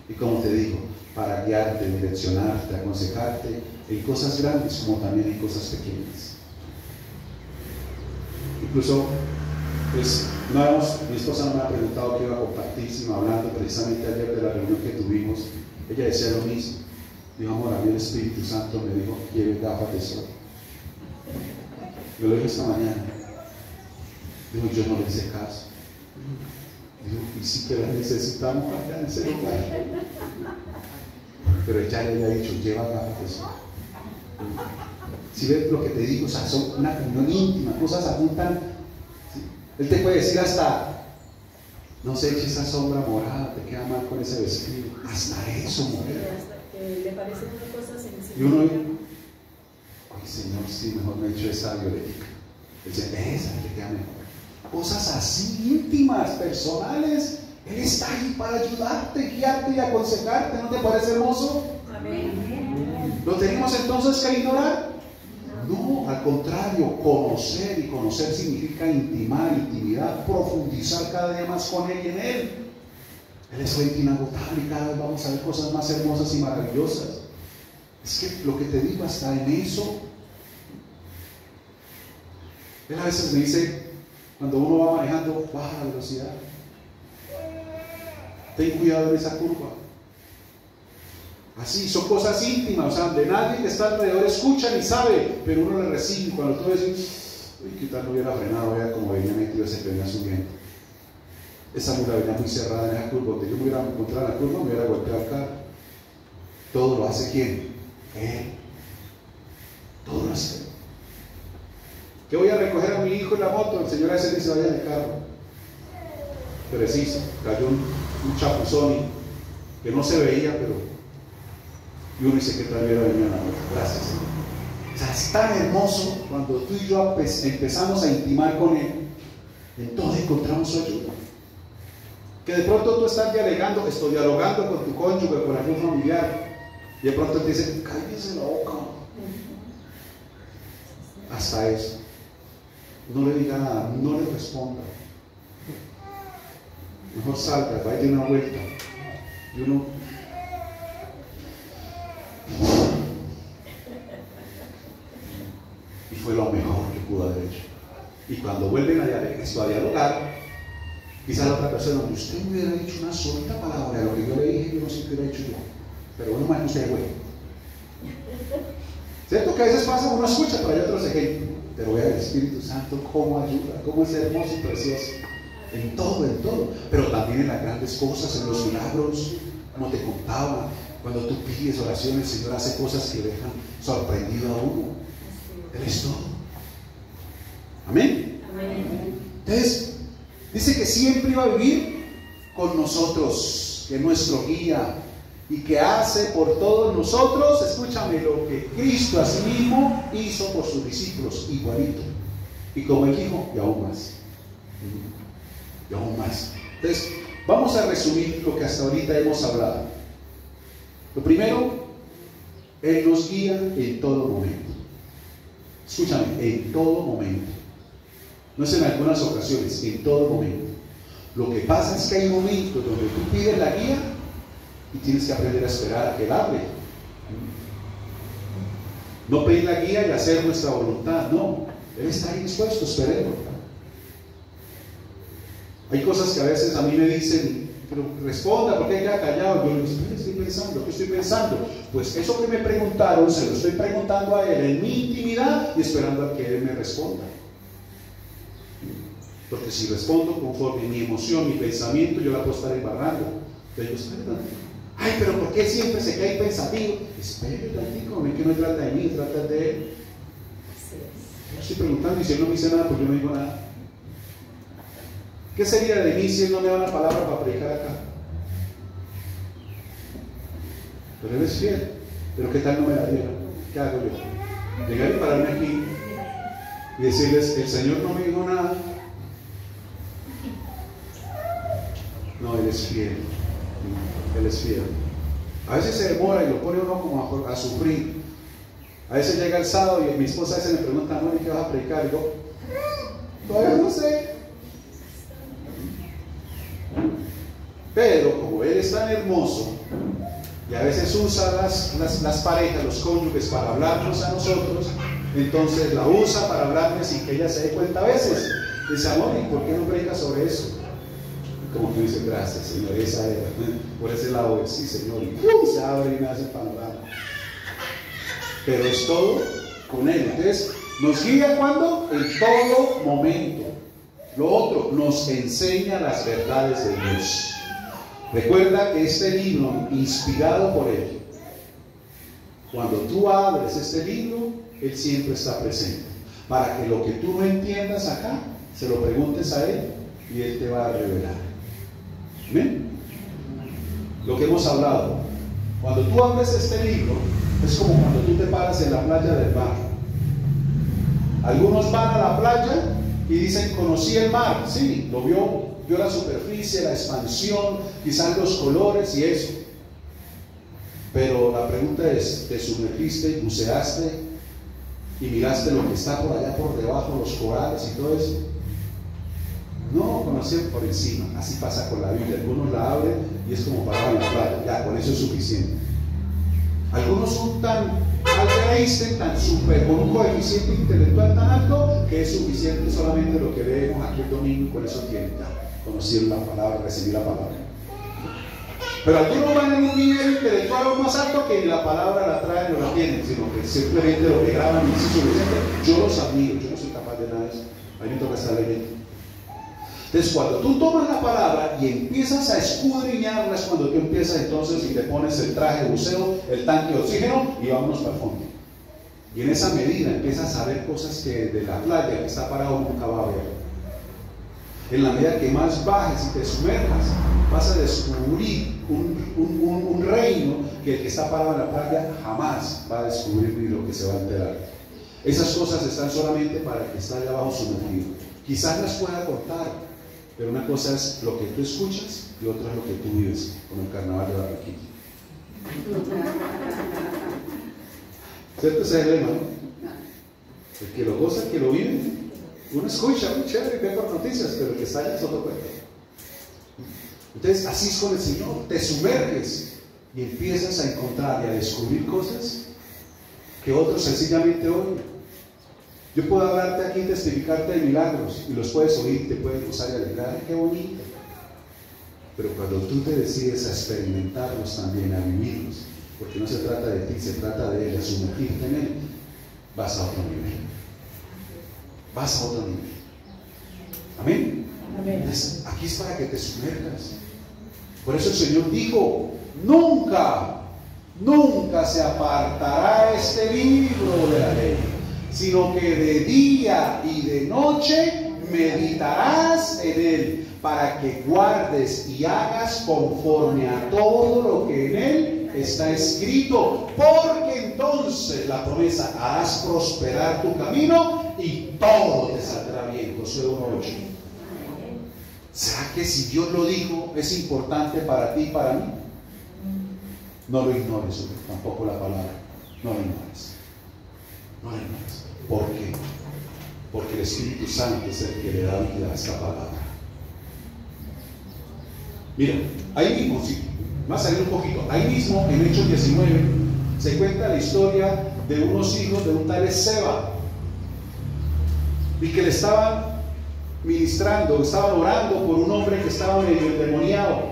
Y como te digo, para guiarte, direccionarte, aconsejarte en cosas grandes como también en cosas pequeñas. Incluso, pues, mi esposa no me ha preguntado qué iba a compartir, sino hablando precisamente ayer de la reunión que tuvimos. Ella decía lo mismo. Dijo, amor, a mí el Espíritu Santo me dijo, quiere gafas de sol. Me lo dijo esta mañana. Dijo, yo no le hice caso. Dijo, y sí que las necesitamos acá en ese lugar. Pero ella le había dicho, lleva gafas de sol. Si ves lo que te digo, o sea, son una comunión íntima, cosas apuntan. ¿Sí? Él te puede decir hasta, no sé si esa sombra morada te queda mal con ese vestido. Hasta eso, mujer. Le parece una cosa sencilla. Y uno, ay Señor, sí, mejor me he hecho esa violética. Él dice, esa te queda mejor. Cosas así íntimas, personales. Él está ahí para ayudarte, guiarte y aconsejarte. ¿No te parece hermoso? Amén. ¿Lo tenemos entonces que ignorar? No, al contrario, conocer, y conocer significa intimar, intimidad, profundizar cada día más con Él y en Él. Él es fuente inagotable y cada vez vamos a ver cosas más hermosas y maravillosas. Es que lo que te digo, hasta en eso. Él a veces me dice, cuando uno va manejando, baja la velocidad. Ten cuidado en esa curva. Así, son cosas íntimas, o sea, de nadie que está alrededor escucha ni sabe, pero uno le recibe. Cuando tú decís, uy, qué tal no hubiera frenado, vea como venía metido ese venía subiendo. Esa mula venía muy cerrada en esa curva, donde yo me hubiera encontrado en la curva, me hubiera golpeado el carro. Todo lo hace ¿quién? Él. Todo lo hace él. ¿Qué voy a recoger a mi hijo en la moto? El señor a ese dice, vaya en el carro. Preciso, cayó un chapuzón que no se veía, pero y uno dice que tal vez venía la moto. Gracias, Señor. O sea, es tan hermoso cuando tú y yo empezamos a intimar con Él, en todo encontramos su ayuda. Que de pronto tú estás dialogando con tu cónyuge, con algún familiar, y de pronto te dicen, cállese la boca. Hasta eso. No le diga nada, no le responda. Mejor salga, vaya de una vuelta. Y uno. Y fue lo mejor que pudo haber hecho. Y cuando vuelven a dialogar, quizá la otra persona, usted me hubiera dicho una solita palabra de lo que yo le dije, yo no sé qué hubiera hecho yo. Pero bueno, más que usted, güey. ¿Cierto que a veces pasa, uno escucha, pero hay otros ejemplos? Pero vea el Espíritu Santo cómo ayuda, cómo es hermoso y precioso. En todo. Pero también en las grandes cosas, en los milagros, como te contaba. Cuando tú pides oración, el Señor hace cosas que dejan sorprendido a uno. Él es todo. Amén. Entonces, dice que siempre iba a vivir con nosotros, que es nuestro guía, y que hace por todos nosotros, escúchame, lo que Cristo a sí mismo hizo por sus discípulos, igualito. Y como Él dijo, y aún más. Y aún más. Entonces, vamos a resumir lo que hasta ahorita hemos hablado. Lo primero, Él nos guía en todo momento. Escúchame, en todo momento. No es en algunas ocasiones, en todo momento. Lo que pasa es que hay momentos donde tú pides la guía y tienes que aprender a esperar a que Él hable. No pedir la guía y hacer nuestra voluntad, no. Él está ahí dispuesto, esperemos. Hay cosas que a veces a mí me dicen, pero responda, ¿por qué queda callado? Yo le digo, ¿qué estoy pensando? ¿Qué estoy pensando? Pues eso que me preguntaron, se lo estoy preguntando a Él en mi intimidad y esperando a que Él me responda. Porque si respondo conforme mi emoción, mi pensamiento, yo la puedo estar embarrando. Entonces yo espero, ay, pero ¿por qué siempre se cae pensativo? Espere tantito, no es que no trata de mí, trata de Él. Yo estoy preguntando y si Él no me dice nada, pues yo no digo nada. ¿Qué sería de mí si Él no me da una palabra para predicar acá? Pero Él es fiel. Pero ¿qué tal no me la diera? ¿Qué hago yo? Llegar y pararme aquí y decirles, el Señor no me dijo nada. No, Él es fiel. Él es fiel. A veces se demora y lo pone uno como a sufrir. A veces llega el sábado y mi esposa a veces me pregunta, ¿no? ¿Y qué vas a predicar? Y yo, todavía no sé. Pero como Él es tan hermoso y a veces usa las parejas, los cónyuges para hablarnos a nosotros, entonces la usa para hablarme sin que ella se dé cuenta a veces. Dice, amor, ¿y por qué no predicas sobre eso? Como tú dices, gracias, Señor, esa era. Por ese lado, sí, Señor, y se abre y me hace el panorama. Pero es todo con Él. Entonces, nos guía cuando en todo momento. Lo otro, nos enseña las verdades de Dios. Recuerda que este libro, inspirado por Él, cuando tú abres este libro, Él siempre está presente. Para que lo que tú no entiendas acá, se lo preguntes a Él y Él te va a revelar. ¿Ven? Lo que hemos hablado. Cuando tú abres este libro, es como cuando tú te paras en la playa del mar. Algunos van a la playa y dicen, conocí el mar. Sí, lo vio la superficie, la expansión, quizás los colores y eso. Pero la pregunta es, ¿te sumergiste, buceaste y miraste lo que está por allá por debajo, los corales y todo eso? No, conocen por encima. Así pasa con la Biblia. Algunos la abren y es como parar en la playa. Ya, con eso es suficiente. Algunos son tan Einstein, tan super, con un coeficiente intelectual tan alto que es suficiente solamente lo que leemos aquí el domingo y con eso tiene ya. Conocer la palabra, recibir la palabra. Pero algunos van en un nivel intelectual más alto que ni la palabra la traen o la tienen, sino que simplemente lo que graban y es suficiente. Yo los admiro, yo no soy capaz de nada de eso. A mí me toca estar leyendo. Entonces, cuando tú tomas la palabra y empiezas a escudriñarla, es cuando tú empiezas entonces y te pones el traje de buceo, el tanque de oxígeno y vámonos para el fondo. Y en esa medida empiezas a ver cosas que de la playa que está parado nunca va a ver. En la medida que más bajes y te sumerjas, vas a descubrir un reino que el que está parado en la playa jamás va a descubrir ni lo que se va a enterar. Esas cosas están solamente para el que está allá abajo sumergido. Quizás las pueda contar, pero una cosa es lo que tú escuchas y otra es lo que tú vives, como el carnaval de Barranquilla. ¿Cierto? Ese es el lema, ¿no? El que lo goza, el que lo vive. Uno escucha, muy chévere, ve por noticias, pero el que está allá es otro cuento. Entonces, así es con el Señor. Te sumerges y empiezas a encontrar y a descubrir cosas que otros sencillamente oyen. Yo puedo hablarte aquí y testificarte de milagros y los puedes oír, te puedes gozar y alegrar. ¡Qué bonito! Pero cuando tú te decides a experimentarlos también, a vivirlos, porque no se trata de ti, se trata de Él, a sumergirte en Él, vas a otro nivel. Vas a otro nivel. Amén. Amén. Entonces, aquí es para que te sumergas. Por eso el Señor dijo: nunca se apartará este libro de la ley, sino que de día y de noche meditarás en él, para que guardes y hagas conforme a todo lo que en él está escrito, porque entonces la promesa: harás prosperar tu camino y todo te saldrá bien. Josué 1:8. ¿Será que si Dios lo dijo es importante para ti y para mí? No lo ignores, tampoco la palabra. No lo ignores. No lo ignores. ¿Por qué? Porque el Espíritu Santo es el que le da vida a esta palabra. Mira, ahí mismo, sí, va a salir un poquito. Ahí mismo, en Hechos 19, se cuenta la historia de unos hijos de un tal Seba, y que le estaban ministrando, estaban orando por un hombre que estaba medio endemoniado.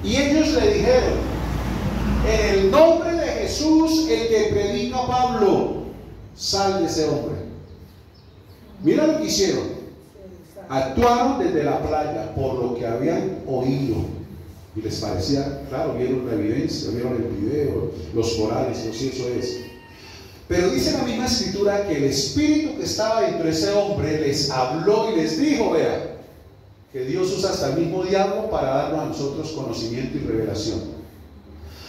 Y ellos le dijeron: en el nombre de Jesús, el que predica Pablo, sal de ese hombre. Mira lo que hicieron. Actuaron desde la playa por lo que habían oído. Y les parecía, claro, vieron la evidencia, vieron el video, los corales, si eso es. Pero dice la misma escritura que el espíritu que estaba dentro de ese hombre les habló y les dijo: vea, que Dios usa hasta el mismo diablo para darnos a nosotros conocimiento y revelación.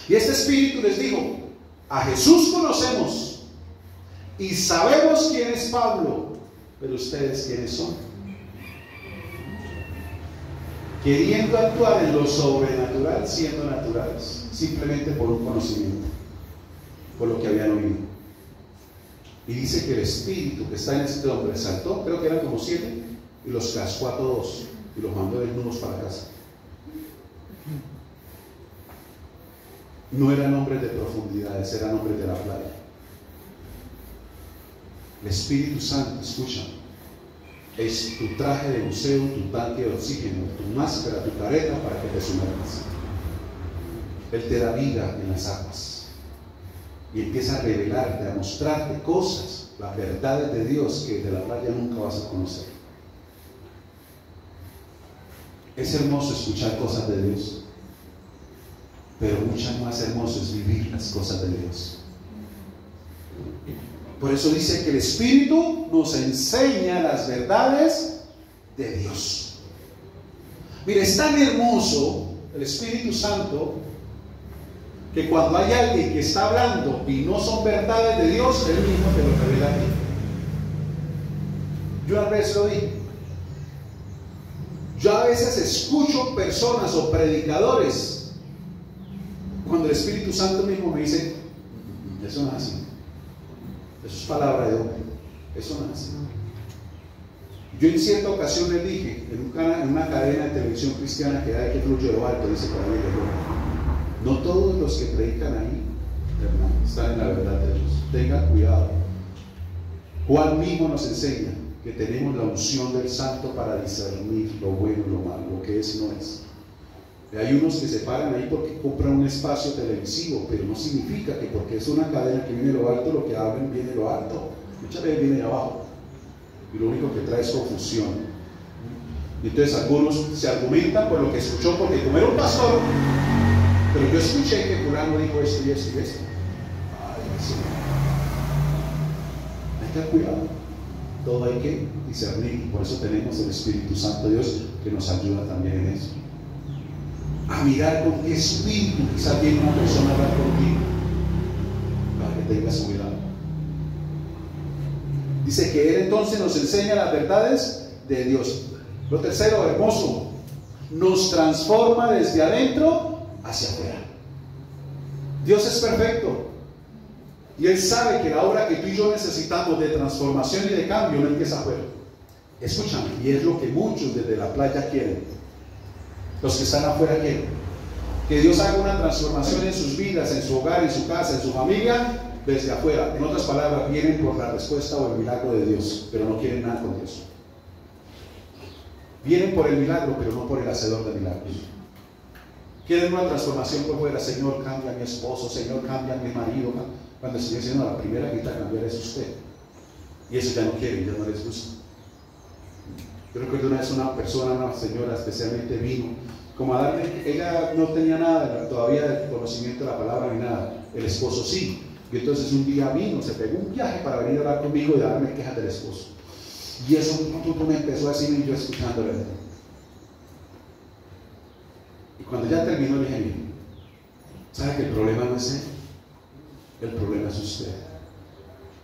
Y este espíritu les dijo: a Jesús conocemos y sabemos quién es Pablo, pero ustedes quiénes son. Queriendo actuar en lo sobrenatural, siendo naturales, simplemente por un conocimiento, por lo que habían oído. Y dice que el espíritu que está en este hombre saltó, creo que eran como 7, y los cascó a todos y los mandó desnudos para casa. No eran hombres de profundidades, eran hombres de la playa. El Espíritu Santo, escucha, es tu traje de buceo, tu tanque de oxígeno, tu máscara, tu careta para que te sumerjas. Él te da vida en las aguas y empieza a revelarte, a mostrarte cosas, las verdades de Dios que de la playa nunca vas a conocer. Es hermoso escuchar cosas de Dios, pero mucho más hermoso es vivir las cosas de Dios. Por eso dice que el Espíritu nos enseña las verdades de Dios. Mire, es tan hermoso el Espíritu Santo que cuando hay alguien que está hablando y no son verdades de Dios, Él mismo te lo revela a ti. Yo a veces lo dije. Yo a veces escucho personas o predicadores cuando el Espíritu Santo mismo me dice: eso no es así. Eso es palabra de hombre. Eso no es así. Yo en cierta ocasión le dije, en una cadena de televisión cristiana que hay que fluye de lo alto, dice por ahí, no todos los que predican ahí, hermano, están en la verdad de Dios. Tenga cuidado. Juan mismo nos enseña que tenemos la unción del Santo para discernir lo bueno y lo malo, lo que es y no es. Hay unos que se paran ahí porque compran un espacio televisivo, pero no significa que porque es una cadena que viene de lo alto, lo que hablan viene de lo alto. Muchas veces viene de abajo. Y lo único que trae es confusión. Y entonces algunos se argumentan por lo que escuchó, porque como era un pastor, pero yo escuché que fulano dijo esto y esto y esto. Ay, sí. Hay que tener cuidado. Todo hay que discernir, y por eso tenemos el Espíritu Santo de Dios que nos ayuda también en eso. A mirar con qué espíritu quizás viene una persona a hablar contigo, para que tengas cuidado. Dice que Él entonces nos enseña las verdades de Dios. Lo tercero, hermoso, nos transforma desde adentro hacia afuera. Dios es perfecto y Él sabe que la obra que tú y yo necesitamos de transformación y de cambio no empieza afuera. Escúchame, y es lo que muchos desde la playa quieren. Los que están afuera quieren que Dios haga una transformación en sus vidas, en su hogar, en su casa, en su familia, desde afuera. En otras palabras, vienen por la respuesta o el milagro de Dios, pero no quieren nada con Dios. Vienen por el milagro, pero no por el hacedor de milagros. Quieren una transformación por fuera. Señor, cambia a mi esposo. Señor, cambia a mi marido. Cuando el Señor dice, no, la primera que necesita cambiar es usted. Y eso ya no quieren, ya no les gusta. Yo recuerdo una vez una persona, una señora especialmente vino, como a darme, ella no tenía nada todavía de conocimiento de la palabra ni nada, el esposo sí. Y entonces un día vino, se pegó un viaje para venir a hablar conmigo y darme quejas del esposo. Y eso me empezó a decir y yo escuchándole. Y cuando ya terminó le dije, mire, ¿sabe que el problema no es él? El problema es usted.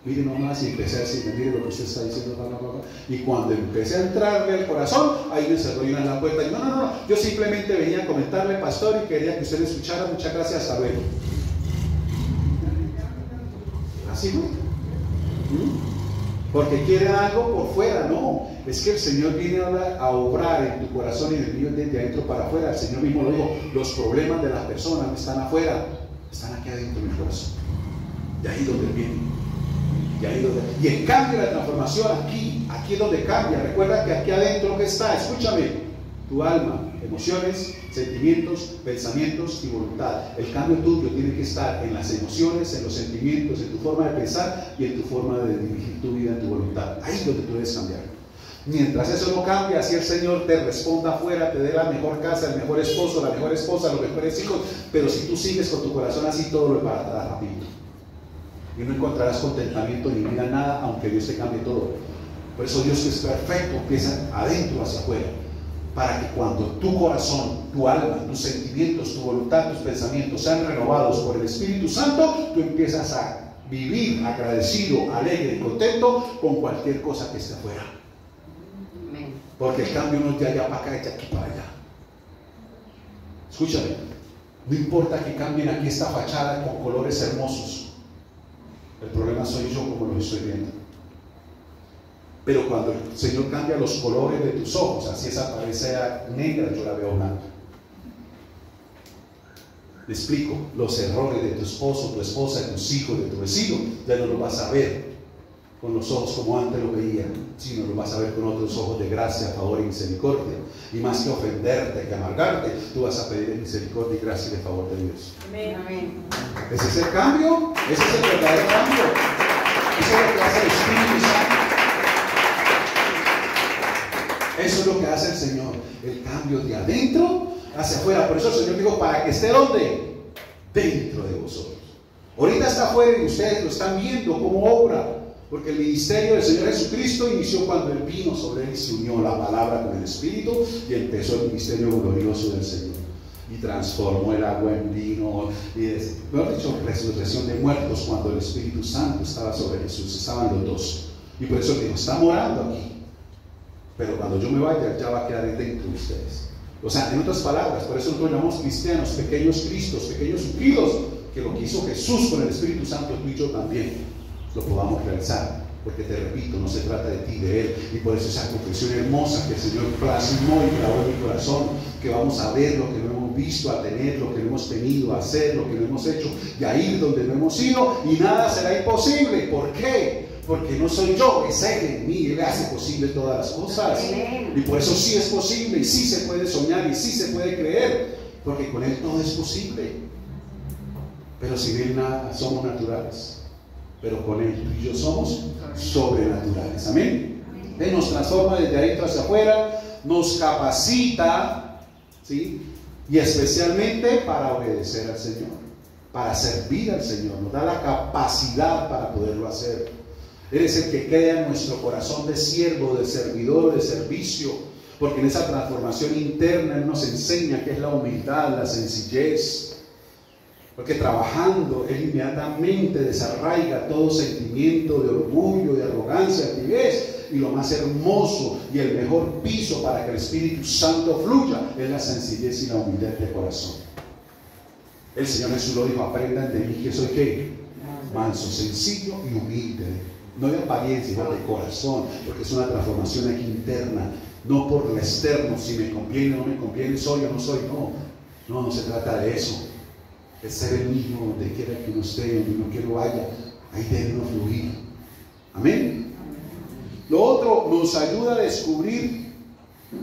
Mire nomás, y empecé a decirle, mire lo que usted está diciendo, bla, bla, bla. Y cuando empecé a entrarle al corazón, ahí me cerró una en la puerta. Y no, yo simplemente venía a comentarle, pastor, y quería que usted me escuchara. Muchas gracias, hasta luego. Así no. Porque quiere algo por fuera, no. Es que el Señor viene a obrar en tu corazón y en el mío desde adentro para afuera. El Señor mismo lo dijo, los problemas de las personas no están afuera, están aquí adentro en mi corazón. De ahí donde viene. Y en cambio la transformación aquí es donde cambia. Recuerda que aquí adentro que está, escúchame, tu alma, emociones, sentimientos, pensamientos y voluntad. El cambio tuyo tiene que estar en las emociones, en los sentimientos, en tu forma de pensar y en tu forma de dirigir tu vida, en tu voluntad. Ahí es donde tú debes cambiar. Mientras eso no cambia, así el Señor te responda afuera, te dé la mejor casa, el mejor esposo, la mejor esposa, los mejores hijos, pero si tú sigues con tu corazón así, todo lo va a dar rapidito. Y no encontrarás contentamiento ni vida nada, aunque Dios te cambie todo. Por eso Dios, que es perfecto, empieza adentro hacia afuera, para que cuando tu corazón, tu alma, tus sentimientos, tu voluntad, tus pensamientos sean renovados por el Espíritu Santo, tú empiezas a vivir agradecido, alegre y contento con cualquier cosa que esté afuera. Porque el cambio no es de allá para acá, es de aquí para allá. Escúchame, no importa que cambien aquí esta fachada con colores hermosos. El problema soy yo como lo estoy viendo. Pero cuando el Señor cambia los colores de tus ojos, así esa pared sea negra, yo la veo blanca. Me explico, los errores de tu esposo, tu esposa, de tus hijos, de tu vecino, ya no los vas a ver con los ojos como antes lo veían, sino lo vas a ver con otros ojos de gracia, favor y misericordia. Y más que ofenderte, que amargarte, tú vas a pedir misericordia y gracia y de favor de Dios. Amén. Ese es el cambio, ese es el verdadero cambio. Eso es lo que hace el Espíritu Santo. Eso es lo que hace el Señor, el cambio de adentro hacia afuera. Por eso el Señor dijo, para que esté ¿dónde? Dentro de vosotros. Ahorita está afuera y ustedes lo están viendo como obra. Porque el ministerio del Señor Jesucristo inició cuando Él vino sobre Él y se unió la palabra con el Espíritu y empezó el ministerio glorioso del Señor. Y transformó el agua en vino. Mejor dicho, resurrección de muertos cuando el Espíritu Santo estaba sobre Jesús. Estaban los dos. Y por eso dijo, está morando aquí. Pero cuando yo me vaya, ya va a quedar dentro de ustedes. O sea, en otras palabras, por eso nosotros llamamos cristianos, pequeños cristos, pequeños ungidos, que lo que hizo Jesús con el Espíritu Santo, tú y yo también lo podamos realizar, porque te repito, no se trata de ti, de Él, y por eso esa confesión hermosa que el Señor plasmó y grabó en mi corazón, que vamos a ver lo que no hemos visto, a tener lo que no hemos tenido, a hacer lo que no hemos hecho, y a ir donde no hemos ido, y nada será imposible. ¿Por qué? Porque no soy yo, es Él en mí, Él hace posible todas las cosas. Y por eso sí es posible, y sí se puede soñar, y sí se puede creer. Porque con Él todo es posible. Pero sin Él nada, somos naturales. Pero con Él, tú y yo somos sobrenaturales. Amén. Él nos transforma desde adentro hacia afuera, nos capacita, ¿sí? Y especialmente para obedecer al Señor, para servir al Señor. Nos da la capacidad para poderlo hacer. Él es el que crea en nuestro corazón de siervo, de servidor, de servicio, porque en esa transformación interna Él nos enseña qué es la humildad, la sencillez. Porque trabajando Él inmediatamente desarraiga todo sentimiento de orgullo, de arrogancia, de altivez. Y lo más hermoso y el mejor piso para que el Espíritu Santo fluya es la sencillez y la humildad de corazón. El Señor Jesús lo dijo: aprendan de mí que soy ¿qué? Manso, sencillo y humilde. No de apariencia, sino de corazón, porque es una transformación aquí interna, no por el externo, si me conviene o no me conviene, soy o no soy. No se trata de eso. Es ser el mismo donde quiera que uno esté, donde uno quiera vaya, ahí debe uno fluir. Amén. Lo otro, nos ayuda a descubrir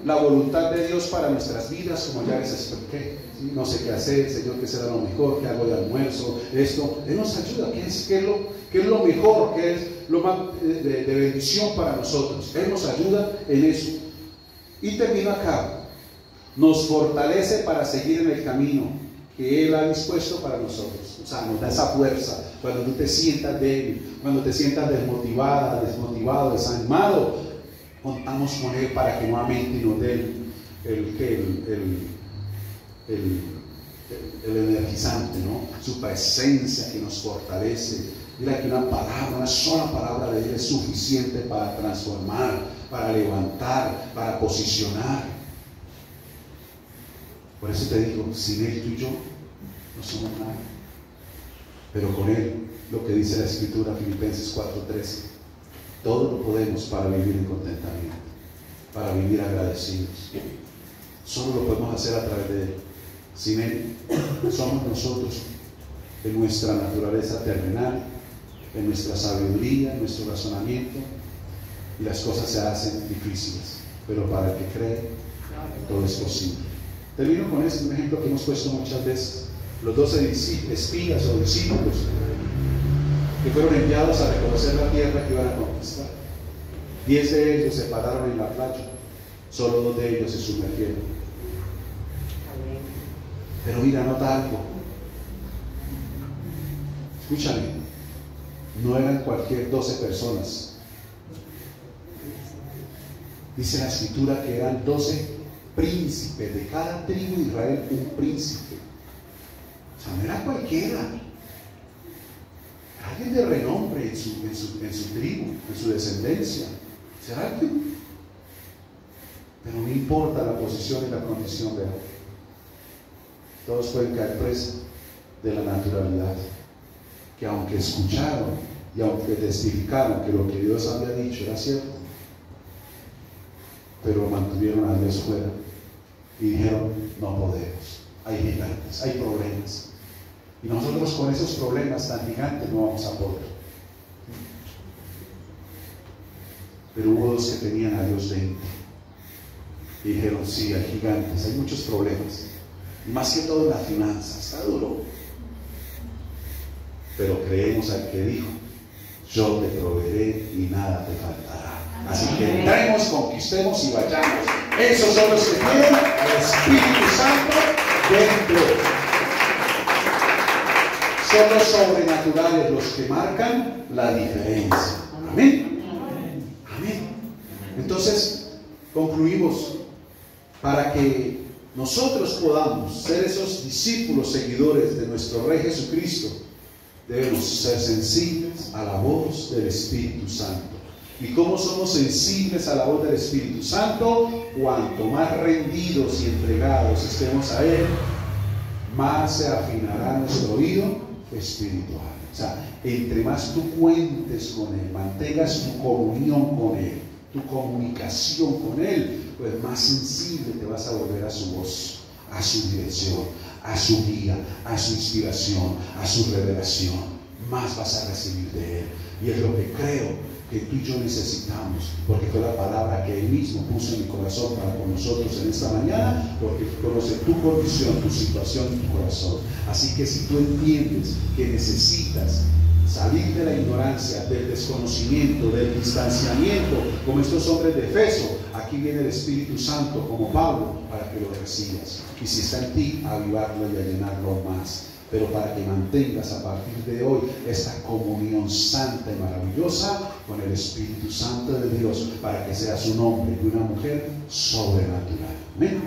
la voluntad de Dios para nuestras vidas, como ya les expliqué. ¿Sí? No sé qué hacer, Señor, qué será lo mejor, qué hago de almuerzo, esto. Él nos ayuda, qué es lo mejor, qué es lo más de bendición para nosotros. Él nos ayuda en eso. Y termino acá. Nos fortalece para seguir en el camino que Él ha dispuesto para nosotros. O sea, nos da esa fuerza. Cuando tú te sientas débil, cuando te sientas desmotivada, desmotivado, desanimado, contamos con Él para que nuevamente nos dé el energizante, ¿no? Su presencia que nos fortalece. Mira que una sola palabra de Él es suficiente para transformar, para levantar, para posicionar. Por eso te digo, sin Él tú y yo no somos nada. Pero con Él, lo que dice la Escritura, Filipenses 4:13, todo lo podemos para vivir en contentamiento, para vivir agradecidos. Solo lo podemos hacer a través de Él. Sin Él, somos nosotros, en nuestra naturaleza terrenal, en nuestra sabiduría, en nuestro razonamiento, y las cosas se hacen difíciles. Pero para el que cree, todo es posible. Termino con un ejemplo que hemos puesto muchas veces. Los 12 espías o discípulos que fueron enviados a reconocer la tierra que iban a conquistar. 10 de ellos se pararon en la playa, solo 2 de ellos se sumergieron. Pero mira, nota algo. Escúchame, no eran cualquier 12 personas. Dice la Escritura que eran 12 príncipes, de cada tribu de Israel un príncipe. O sea, no era cualquiera, era alguien de renombre en su tribu, en su descendencia. ¿Será alguien? Pero no importa la posición y la condición de él. Todos pueden caer presos de la naturalidad, que aunque escucharon y aunque testificaron que lo que Dios había dicho era cierto, pero mantuvieron a Dios fuera y dijeron: no podemos, hay gigantes, hay problemas, y nosotros con esos problemas tan gigantes no vamos a poder. Pero hubo 2 que tenían a Dios dentro y dijeron: sí, hay gigantes, hay muchos problemas, y más que todo en las finanzas, está duro, pero creemos al que dijo: yo te proveeré y nada te faltará. Así que entremos, conquistemos y vayamos. Esos son los que tienen el Espíritu Santo dentro. Son los sobrenaturales los que marcan la diferencia. Amén. Amén. Entonces, concluimos. Para que nosotros podamos ser esos discípulos seguidores de nuestro Rey Jesucristo, debemos ser sensibles a la voz del Espíritu Santo. ¿Y cómo somos sensibles a la voz del Espíritu Santo? Cuanto más rendidos y entregados estemos a Él, más se afinará nuestro oído espiritual. O sea, entre más tú cuentes con Él, mantengas tu comunión con Él, tu comunicación con Él, pues más sensible te vas a volver a su voz, a su dirección, a su guía, a su inspiración, a su revelación. Más vas a recibir de Él. Y es lo que creo que tú y yo necesitamos, porque fue la palabra que Él mismo puso en mi corazón para con nosotros en esta mañana, porque conoce tu condición, tu situación, tu corazón. Así que si tú entiendes que necesitas salir de la ignorancia, del desconocimiento, del distanciamiento, como estos hombres de Efeso, aquí viene el Espíritu Santo como Pablo para que lo recibas. Y si está en ti, avivarlo y a llenarlo más. Pero para que mantengas a partir de hoy esta comunión santa y maravillosa con el Espíritu Santo de Dios, para que seas un hombre y una mujer sobrenatural. Amén.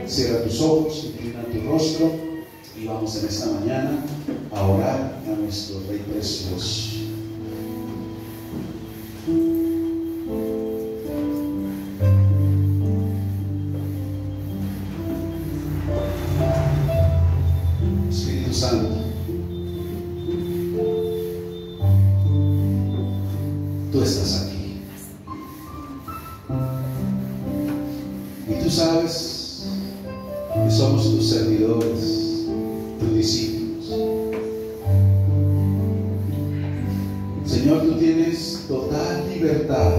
Cierra tus ojos, inclina tu rostro y vamos en esta mañana a orar a nuestro Rey precioso. Santo, tú estás aquí y tú sabes que somos tus servidores, tus discípulos. Señor, tú tienes total libertad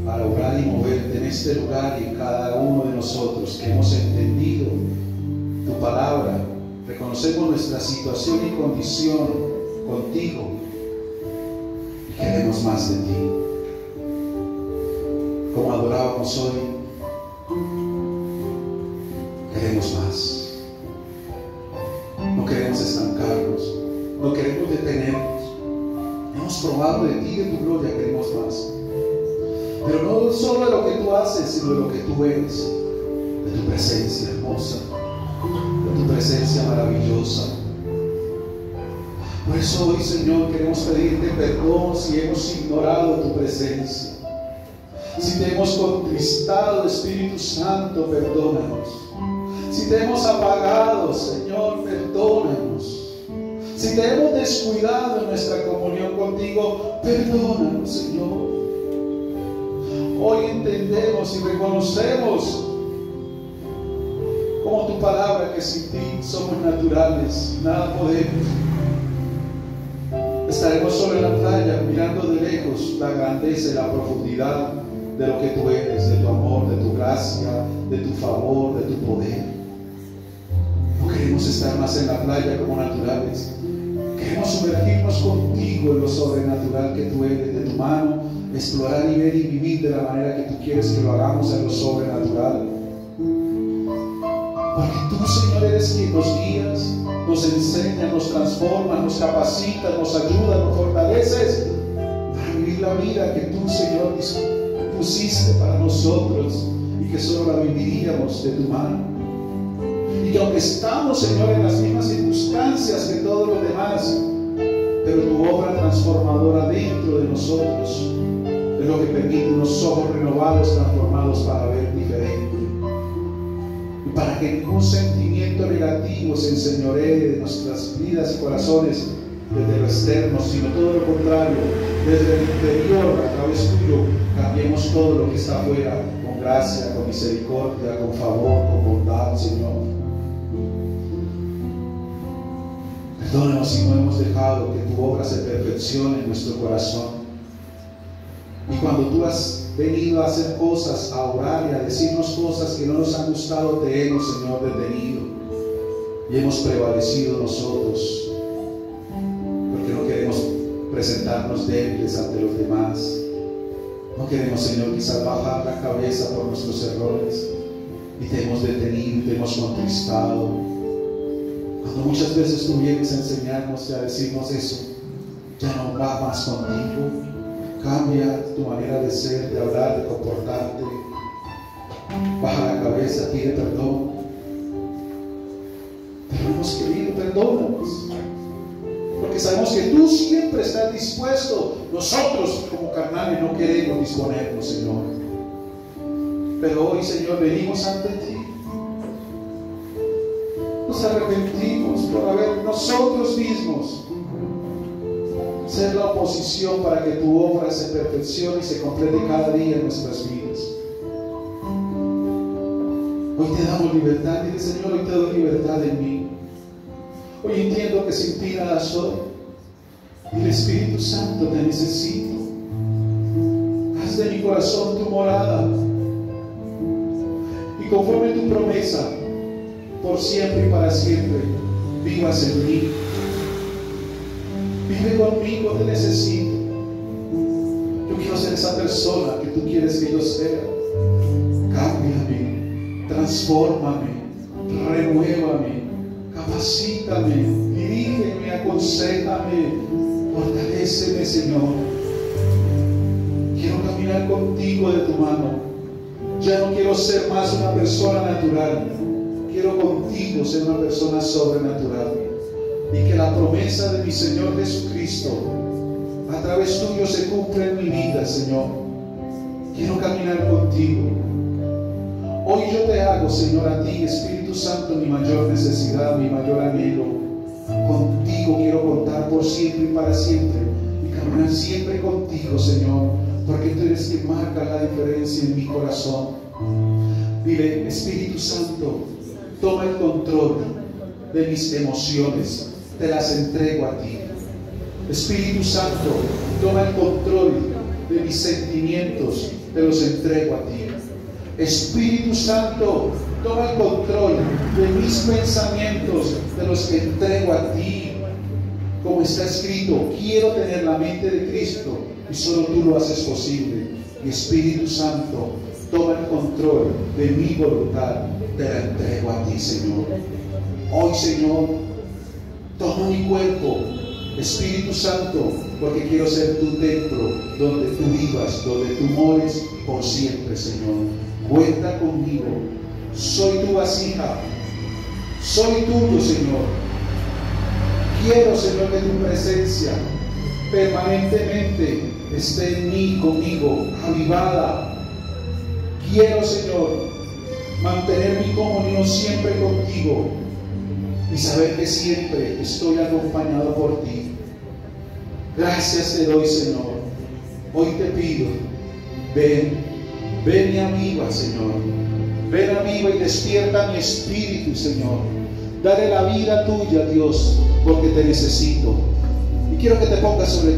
para obrar y moverte en este lugar y en cada uno de nosotros que hemos entendido tu palabra. Reconocemos nuestra situación y condición contigo y queremos más de ti. Como adorábamos hoy, queremos más. No queremos estancarnos, no queremos detenernos. Hemos probado de ti, de tu gloria, queremos más. Pero no solo de lo que tú haces, sino de lo que tú eres, de tu presencia hermosa, de tu presencia maravillosa. Por eso hoy, Señor, queremos pedirte perdón si hemos ignorado tu presencia, si te hemos contristado, Espíritu Santo, perdónanos. Si te hemos apagado, Señor, perdónanos. Si te hemos descuidado en nuestra comunión contigo, perdónanos, Señor. Hoy entendemos y reconocemos como tu palabra, que sin ti somos naturales, nada podemos. Estaremos sobre la playa mirando de lejos la grandeza y la profundidad de lo que tú eres, de tu amor, de tu gracia, de tu favor, de tu poder. No queremos estar más en la playa como naturales. Queremos sumergirnos contigo en lo sobrenatural que tú eres, de tu mano, explorar y ver y vivir de la manera que tú quieres que lo hagamos en lo sobrenatural. Porque tú, Señor, eres quien nos guías, nos enseñas, nos transformas, nos capacitas, nos ayudas, nos fortaleces para vivir la vida que tú, Señor, pusiste para nosotros y que solo la viviríamos de tu mano. Y que aunque estamos, Señor, en las mismas circunstancias que todos los demás, pero tu obra transformadora dentro de nosotros es lo que permite unos ojos renovados, transformados para ver diferente. Y para que ningún sentimiento negativo se enseñoree de nuestras vidas y corazones desde lo externo, sino todo lo contrario, desde el interior, a través tuyo, cambiemos todo lo que está afuera, con gracia, con misericordia, con favor, con bondad, Señor. Perdónanos si no hemos dejado que tu obra se perfeccione en nuestro corazón. Y cuando tú has venido a hacer cosas, a orar y a decirnos cosas que no nos han gustado, te hemos, Señor, detenido y hemos prevalecido nosotros, porque no queremos presentarnos débiles ante los demás. No queremos, Señor, quizás bajar la cabeza por nuestros errores, y te hemos detenido y te hemos contristado. Cuando muchas veces tú vienes a enseñarnos y a decirnos eso, ya no va más contigo, cambia tu manera de ser, de hablar, de comportarte, baja la cabeza, pide perdón. Pero hemos querido, perdónanos, porque sabemos que tú siempre estás dispuesto. Nosotros como carnales no queremos disponernos, Señor, pero hoy, Señor, venimos ante ti. Nos arrepentimos por haber nosotros mismos ser la oposición para que tu obra se perfeccione y se complete cada día en nuestras vidas. Hoy te damos libertad. Dile, Señor, hoy te doy libertad en mí. Hoy entiendo que sin ti nada soy. Y el Espíritu Santo te necesito. hagas de mi corazón tu morada. Y conforme tu promesa, por siempre y para siempre, vivas en mí. Vive conmigo, te necesito. Yo quiero ser esa persona que tú quieres que yo sea. Cámbiame, transfórmame, renuévame, capacítame, dirígeme, aconséjame, fortaléceme, Señor. Quiero caminar contigo de tu mano. Ya no quiero ser más una persona natural. Quiero contigo ser una persona sobrenatural. Y que la promesa de mi Señor Jesucristo a través tuyo se cumpla en mi vida, Señor. Quiero caminar contigo. Hoy yo te hago, Señor, a ti, Espíritu Santo, mi mayor necesidad, mi mayor anhelo. Contigo quiero contar por siempre y para siempre y caminar siempre contigo, Señor, porque tú eres quien marca la diferencia en mi corazón. Dile: Espíritu Santo, toma el control de mis emociones, te las entrego a ti. Espíritu Santo, toma el control de mis sentimientos, te los entrego a ti. Espíritu Santo, toma el control de mis pensamientos, te los entrego a ti. Como está escrito, quiero tener la mente de Cristo, y solo tú lo haces posible. Y Espíritu Santo, toma el control de mi voluntad, te la entrego a ti, Señor. Hoy, Señor, toma mi cuerpo, Espíritu Santo, porque quiero ser tu templo, donde tú vivas, donde tú mores por siempre, Señor. Cuenta conmigo, soy tu vasija, soy tuyo, Señor. Quiero, Señor, que tu presencia permanentemente esté en mí, conmigo, avivada. Quiero, Señor, mantener mi comunión siempre contigo y saber que siempre estoy acompañado por ti. Gracias te doy, Señor. Hoy te pido, ven y aviva, Señor. Ven, aviva y despierta mi espíritu, Señor. Dale la vida tuya, Dios, porque te necesito. Y quiero que te pongas sobre